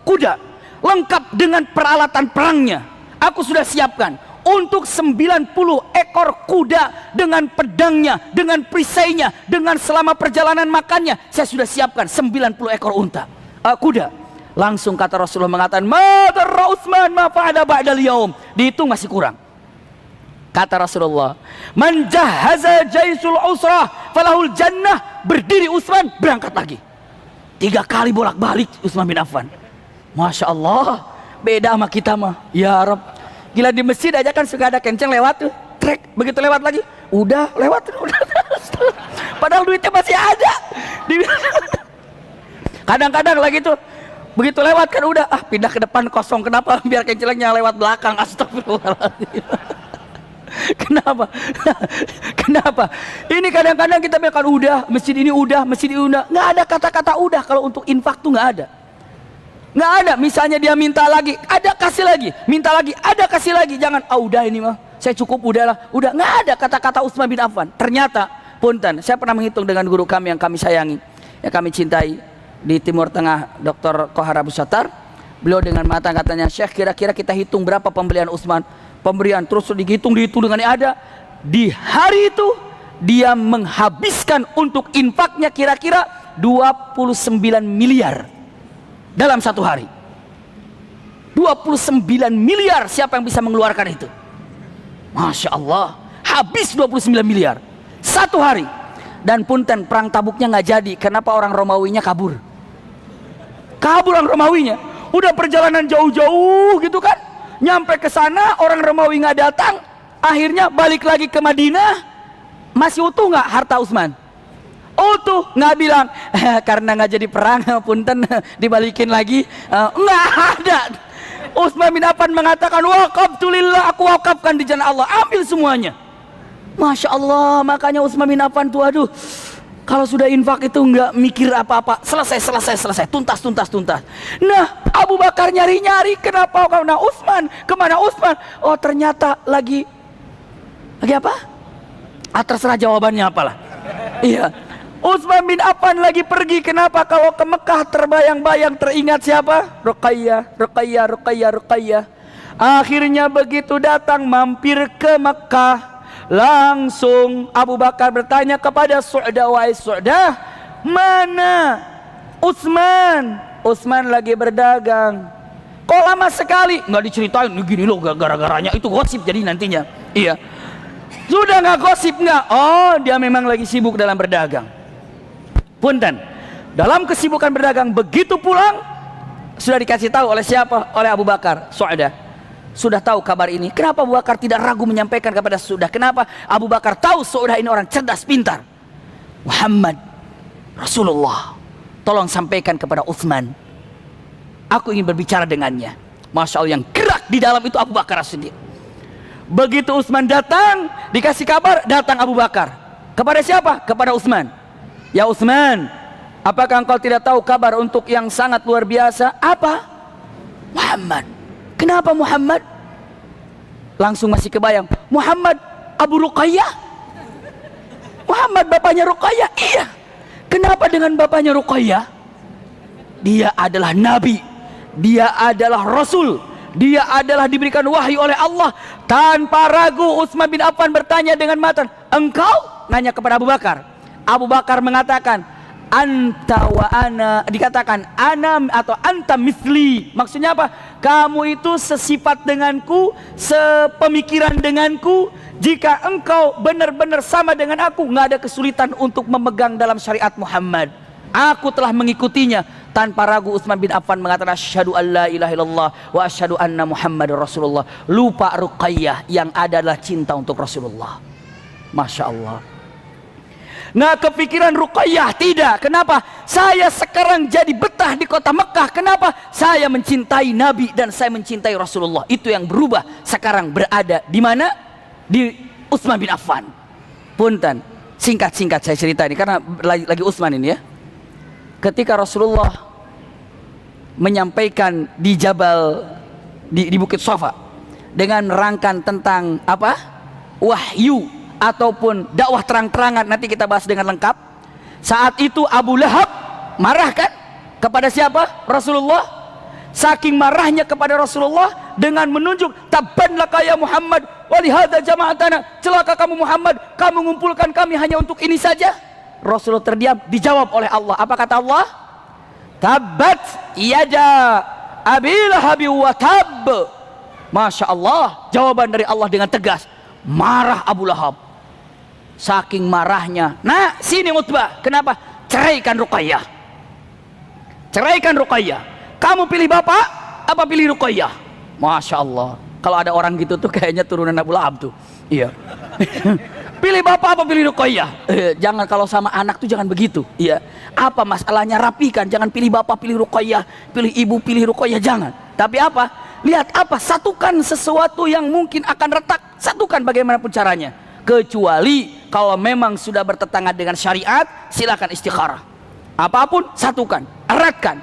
kuda, lengkap dengan peralatan perangnya. Aku sudah siapkan untuk 90 ekor kuda dengan pedangnya, dengan perisainya, dengan selama perjalanan makannya. Saya sudah siapkan 90 ekor kuda. Langsung kata Rasulullah mengatakan, ma darra Utsman ma fa'ala ba'dal yaum. Dihitung masih kurang. Kata Rasulullah, man jahaza Jaisul Usra falahul jannah. Berdiri Utsman, berangkat lagi. 3 kali bolak-balik Utsman bin Affan. Masya Allah, beda sama kita mah. Ya Rabb, gila, di masjid aja kan suka ada kenceng lewat tuh, trek, begitu lewat lagi, udah lewat, udah. Padahal duitnya masih ada. Kadang-kadang lagi tuh, begitu lewat kan udah, pindah ke depan kosong. Kenapa? Biar kencengnya lewat belakang. Astagfirullahaladzim. Kenapa? Ini kadang-kadang kita bilang udah, masjid ini udah. Nggak ada kata-kata udah kalau untuk infak tuh nggak ada. Nggak ada. Misalnya dia minta lagi, ada kasih lagi. Minta lagi, ada kasih lagi. Jangan, udah ini mah, saya cukup, udahlah. Udah, nggak ada kata-kata Utsman bin Affan. Ternyata, punten, saya pernah menghitung dengan guru kami yang kami sayangi, yang kami cintai di Timur Tengah, Dr. Kohar Abu Sattar. Beliau dengan mata katanya, Syekh, kira-kira kita hitung berapa pembelian Utsman. Pemberian terus dihitung dengan yang ada. Di hari itu dia menghabiskan untuk infaknya kira-kira 29 miliar dalam satu hari. 29 miliar, siapa yang bisa mengeluarkan itu? Masya Allah, habis 29 miliar satu hari. Dan punten, perang Tabuknya nggak jadi. Kenapa? Orang Romawinya kabur orang Romawinya. Udah perjalanan jauh-jauh gitu kan, nyampe ke sana orang Romawi nggak datang. Akhirnya balik lagi ke Madinah. Masih utuh nggak harta Utsman? Utuh. Nggak bilang karena nggak jadi perang, punten, dibalikin lagi. Nggak ada. Utsman bin Affan mengatakan, waqaftu lillah, aku wakafkan di jalan Allah. Ambil semuanya. Masya Allah. Makanya Utsman bin Affan tuh, aduh, kalau sudah infak itu nggak mikir apa-apa. Selesai. Tuntas. Nah, Abu Bakar nyari-nyari, kenapa? Kemana Utsman? Oh, ternyata lagi apa? Terserah jawabannya apalah. Iya. Utsman bin Affan lagi pergi. Kenapa? Kalau ke Mekah terbayang-bayang, teringat siapa? Ruqayyah. Akhirnya begitu datang mampir ke Mekah, langsung Abu Bakar bertanya kepada Su'dah, wahai Su'dah, mana Utsman? Utsman lagi berdagang. Kok lama sekali? Nggak diceritain, gini loh gara-garanya. Itu gosip jadi nantinya. Iya. Sudah nggak gosip nggak? Oh, dia memang lagi sibuk dalam berdagang. Punten, dalam kesibukan berdagang, begitu pulang sudah dikasih tahu oleh siapa? Oleh Abu Bakar. Su'dah sudah tahu kabar ini. Kenapa Abu Bakar tidak ragu menyampaikan kepada Su'dah? Kenapa? Abu Bakar tahu Su'dah ini orang cerdas, pintar. Muhammad Rasulullah, tolong sampaikan kepada Utsman, aku ingin berbicara dengannya. Masya Allah, yang gerak di dalam itu Abu Bakar As-Siddiq. Begitu Utsman datang, dikasih kabar, datang Abu Bakar. Kepada siapa? Kepada Utsman. Ya Utsman, apakah engkau tidak tahu kabar untuk yang sangat luar biasa? Apa? Muhammad. Kenapa Muhammad? Langsung masih kebayang, Muhammad Abu Ruqayyah? Muhammad bapaknya Ruqayyah? Iya. Kenapa dengan bapaknya Ruqayyah? Dia adalah nabi, dia adalah rasul, dia adalah diberikan wahyu oleh Allah. Tanpa ragu Utsman bin Affan bertanya dengan mata, engkau? Nanya kepada Abu Bakar. Abu Bakar mengatakan, anta wa ana, dikatakan ana atau anta misli. Maksudnya apa? Kamu itu sesifat denganku, sepemikiran denganku. Jika engkau benar-benar sama dengan aku, nggak ada kesulitan untuk memegang dalam syariat Muhammad. Aku telah mengikutinya. Tanpa ragu Utsman bin Affan mengatakan, asyhadu an la ilaha illallah wa asyhadu anna Muhammadar Rasulullah. Lupa Ruqayyah, yang ada adalah cinta untuk Rasulullah. Masya Allah. Nah, kepikiran Ruqayyah tidak. Kenapa? Saya sekarang jadi betah di kota Mekah. Kenapa? Saya mencintai Nabi dan saya mencintai Rasulullah. Itu yang berubah. Sekarang berada di mana? Di Utsman bin Affan. Punten, singkat-singkat saya cerita ini karena lagi Utsman ini ya. Ketika Rasulullah menyampaikan di Jabal, di Bukit Safa, dengan menerangkan tentang apa? Wahyu ataupun dakwah terang-terangan, nanti kita bahas dengan lengkap. Saat itu Abu Lahab marah kan kepada siapa? Rasulullah. Saking marahnya kepada Rasulullah dengan menunjuk, tabban laka ya Muhammad walihada jama'atana, celaka kamu Muhammad, kamu mengumpulkan kami hanya untuk ini saja. Rasulullah terdiam. Dijawab oleh Allah. Apa kata Allah? Tabbat yada abi lahabi wa tab. Masya Allah, jawaban dari Allah dengan tegas. Marah Abu Lahab. Saking marahnya, nah sini Utbah, kenapa? Ceraikan Ruqayyah. Ceraikan Ruqayyah. Kamu pilih bapak apa pilih Ruqayyah? Masya Allah, kalau ada orang gitu tuh kayaknya turunan Abu Lahab tuh. Iya. Pilih bapak apa pilih Ruqayyah? Jangan, kalau sama anak tuh jangan begitu. Iya. Apa masalahnya? Rapikan, jangan pilih bapak pilih Ruqayyah, pilih ibu pilih Ruqayyah, jangan. Tapi apa? Lihat apa? Satukan sesuatu yang mungkin akan retak, satukan bagaimanapun caranya. Kecuali kalau memang sudah bertentangan dengan syariat, silakan istikharah. Apapun satukan, eratkan.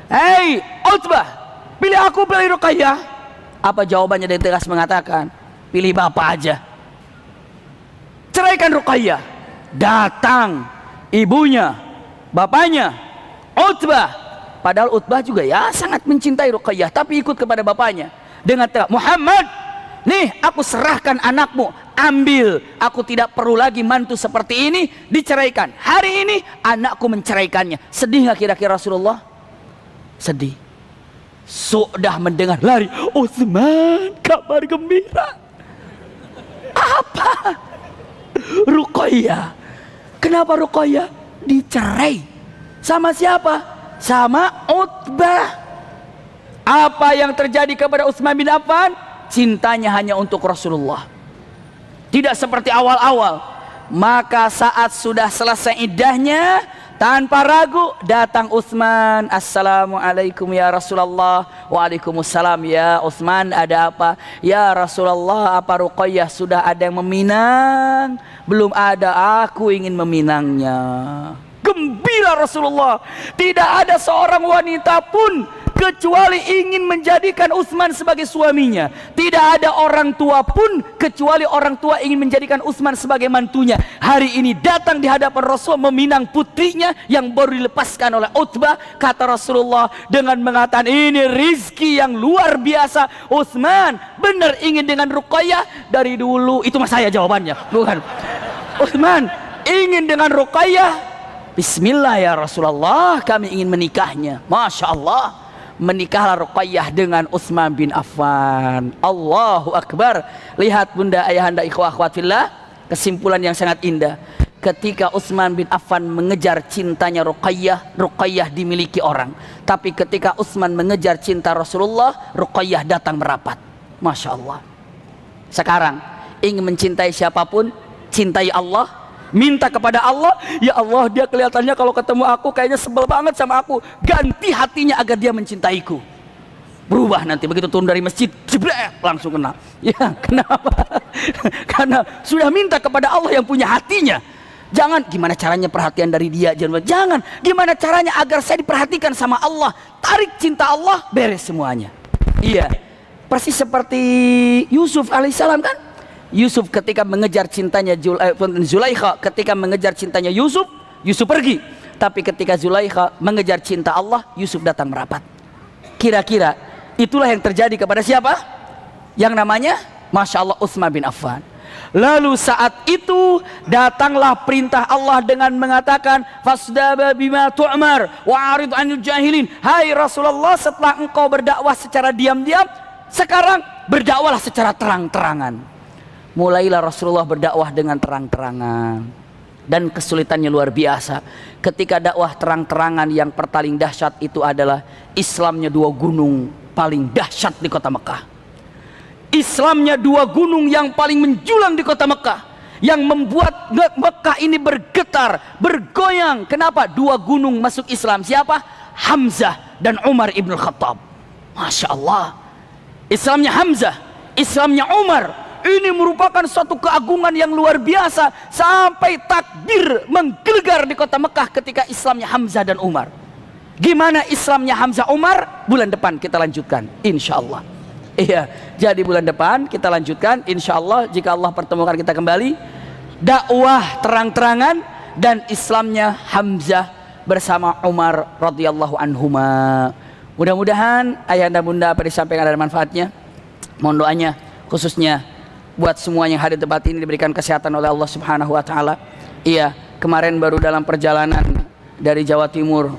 Hei Utbah, pilih aku pilih Ruqayyah. Apa jawabannya? Dia tegas mengatakan, pilih bapak aja. Ceraikan Ruqayyah. Datang ibunya, bapaknya Utbah. Padahal Utbah juga ya sangat mencintai Ruqayyah, tapi ikut kepada bapaknya dengan tegas, Muhammad, nih aku serahkan anakmu, ambil. Aku tidak perlu lagi mantu seperti ini. Diceraikan. Hari ini anakku menceraikannya. Sedih nggak kira-kira Rasulullah? Sedih. Sudah mendengar lari, Utsman, kabar gembira. Apa? Ruqayyah. Kenapa Ruqayyah dicerai? Sama siapa? Sama Utbah. Apa yang terjadi kepada Utsman bin Affan? Cintanya hanya untuk Rasulullah. Tidak seperti awal-awal. Maka saat sudah selesai iddahnya, tanpa ragu datang Utsman. Assalamualaikum ya Rasulullah. Waalaikumsalam ya Utsman, ada apa? Ya Rasulullah, apa Ruqayyah sudah ada yang meminang? Belum ada, aku ingin meminangnya. Gembira Rasulullah. Tidak ada seorang wanita pun kecuali ingin menjadikan Utsman sebagai suaminya. Tidak ada orang tua pun kecuali orang tua ingin menjadikan Utsman sebagai mantunya. Hari ini datang di hadapan Rasul meminang putrinya yang baru dilepaskan oleh Utbah. Kata Rasulullah dengan mengatakan, ini rizki yang luar biasa. Utsman benar ingin dengan Ruqayyah dari dulu. Itu mas saya jawabannya, bukan. Utsman ingin dengan Ruqayyah. Bismillah ya Rasulullah, kami ingin menikahnya. Masya Allah, menikahlah Ruqayyah dengan Utsman bin Affan. Allahu Akbar. Lihat bunda, ayahanda, ikhwah, akhwat fillah, kesimpulan yang sangat indah. Ketika Utsman bin Affan mengejar cintanya Ruqayyah, Ruqayyah dimiliki orang. Tapi ketika Utsman mengejar cinta Rasulullah, Ruqayyah datang merapat. Masya Allah. Sekarang ingin mencintai siapapun, cintai Allah. Minta kepada Allah, ya Allah dia kelihatannya kalau ketemu aku kayaknya sebel banget sama aku, ganti hatinya agar dia mencintaiku. Berubah nanti begitu turun dari masjid, jeblek, langsung kena. Ya, kenapa? Karena sudah minta kepada Allah yang punya hatinya. Jangan gimana caranya perhatian dari dia, jangan gimana caranya agar saya diperhatikan sama Allah. Tarik cinta Allah, beres semuanya. Iya, persis seperti Yusuf alaihissalam kan. Yusuf ketika mengejar cintanya Zulaikha, ketika mengejar cintanya Yusuf pergi. Tapi ketika Zulaikha mengejar cinta Allah, Yusuf datang merapat. Kira-kira itulah yang terjadi kepada siapa? Yang namanya Masya Allah Utsman bin Affan. Lalu saat itu datanglah perintah Allah dengan mengatakan fasdaba bima tu'mar wa arid 'anil jahilin. Hai Rasulullah, setelah engkau berdakwah secara diam-diam, sekarang berdakwahlah secara terang-terangan. Mulailah Rasulullah berdakwah dengan terang-terangan, dan kesulitannya luar biasa. Ketika dakwah terang-terangan, yang paling dahsyat itu adalah Islamnya dua gunung paling dahsyat di kota Mekah. Islamnya dua gunung yang paling menjulang di kota Mekah, yang membuat Mekah ini bergetar, bergoyang. Kenapa? Dua gunung masuk Islam. Siapa? Hamzah dan Umar ibn Khattab. Masya Allah. Islamnya Hamzah, Islamnya Umar, ini merupakan suatu keagungan yang luar biasa. Sampai takbir menggelegar di kota Mekah ketika Islamnya Hamzah dan Umar. Gimana Islamnya Hamzah Umar? Bulan depan kita lanjutkan, insya Allah. Iya, jadi bulan depan kita lanjutkan insya Allah, jika Allah pertemukan kita kembali. Dakwah terang-terangan dan Islamnya Hamzah bersama Umar radhiyallahu anhuma. Mudah-mudahan ayahanda bunda apa disampaikan ada manfaatnya. Mohon doanya khususnya buat semua yang hadir di tempat ini diberikan kesehatan oleh Allah Subhanahu wa taala. Iya, kemarin baru dalam perjalanan dari Jawa Timur,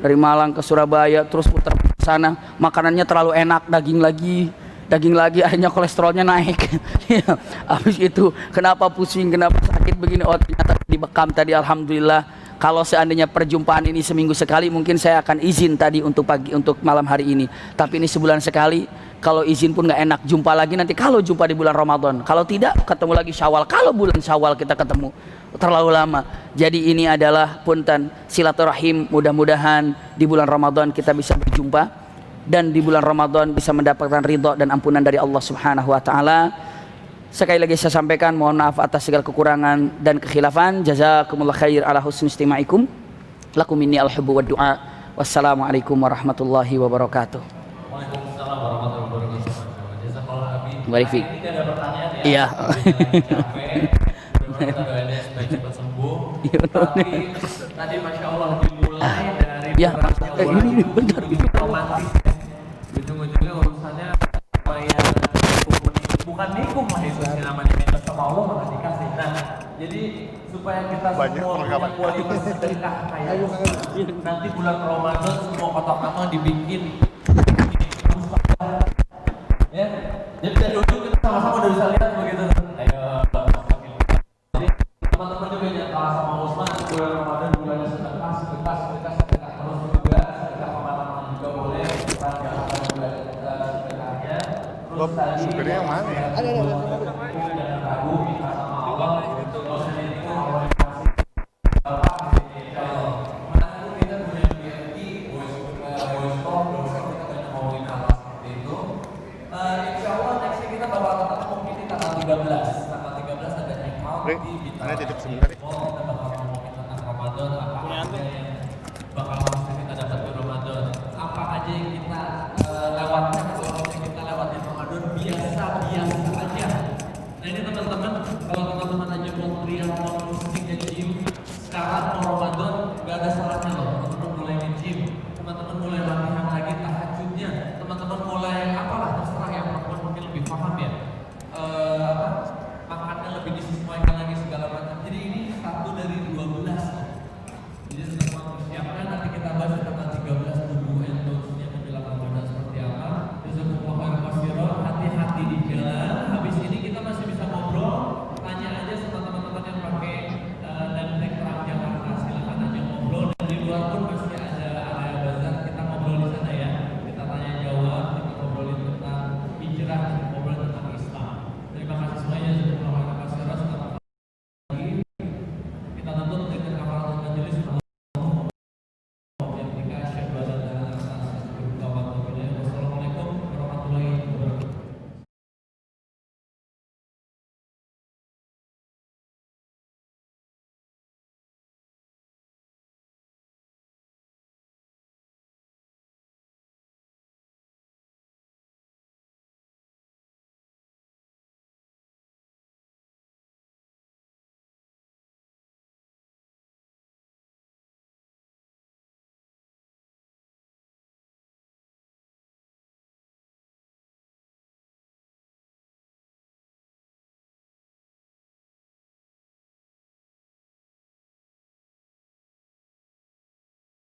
dari Malang ke Surabaya, terus putar ke sana, makanannya terlalu enak, daging lagi, akhirnya kolesterolnya naik. Ya, habis itu kenapa pusing, kenapa sakit begini? Oh ternyata dibekam tadi. Alhamdulillah. Kalau seandainya perjumpaan ini seminggu sekali, mungkin saya akan izin tadi untuk malam hari ini. Tapi ini sebulan sekali. Kalau izin pun nggak enak, jumpa lagi nanti kalau jumpa di bulan Ramadan. Kalau tidak, ketemu lagi Syawal. Kalau bulan Syawal kita ketemu, terlalu lama. Jadi ini adalah punten silaturahim. Mudah-mudahan di bulan Ramadan kita bisa berjumpa, dan di bulan Ramadan bisa mendapatkan ridha dan ampunan dari Allah Subhanahu wa taala. Sekali lagi saya sampaikan mohon maaf atas segala kekurangan dan kekhilafan. Jazakumullah khair ala husni istimaikum. Lakum minni al-hubbu wa du'a. Wassalamualaikum warahmatullahi wabarakatuh. Waalaikumsalam warahmatullahi wabarakatuh. Jazakallah Habib. Barik. Ini ada pertanyaan ya. Iya. Capek. Kita doain supaya cepat sembuh. Tapi tadi Masya Allah dimulai dari Ya, ini bentar romantis. Ujung-ujungnya urusannya supaya bukan nikung lah itu namanya, minta sama Allah malah dikasih. Nah, jadi supaya kita semua punya kualitas sedekah kayak nanti bulan Ramadan semua kotak amal dibikin. Ya, jadi dari ujung kita sama-sama udah bisa lihat begitu. Ayo, jadi teman-teman juga yang kalah sama Usman bulan Ramadan bulannya sedekah terus juga sedekah pengalaman juga boleh, kita jangan juga sedekahnya. Terus tadi supirnya yang mana ya? Ada. Jangan ragu, minta sama Allah. Kalau sendiri itu Allah yang kasih. Bapak, mana itu kita punya BNI, voice talk, dosen kita banyak ngomongin hal seperti itu. Insya Allah next kita bakal ketemu mungkin di tanggal 13. Tanggal 13 ada hangout di Bintaro. Titip sebentar. Kita bakal ngomongin tentang Ramadan, apa aja yang bakal kita dapat di Ramadan, apa aja yang kita lewatkan atau yang kita lewatin Ramadan biasa aja. Nah ini teman-teman, kalau teman-teman aja mau lihat mau pusing dan gym sekarang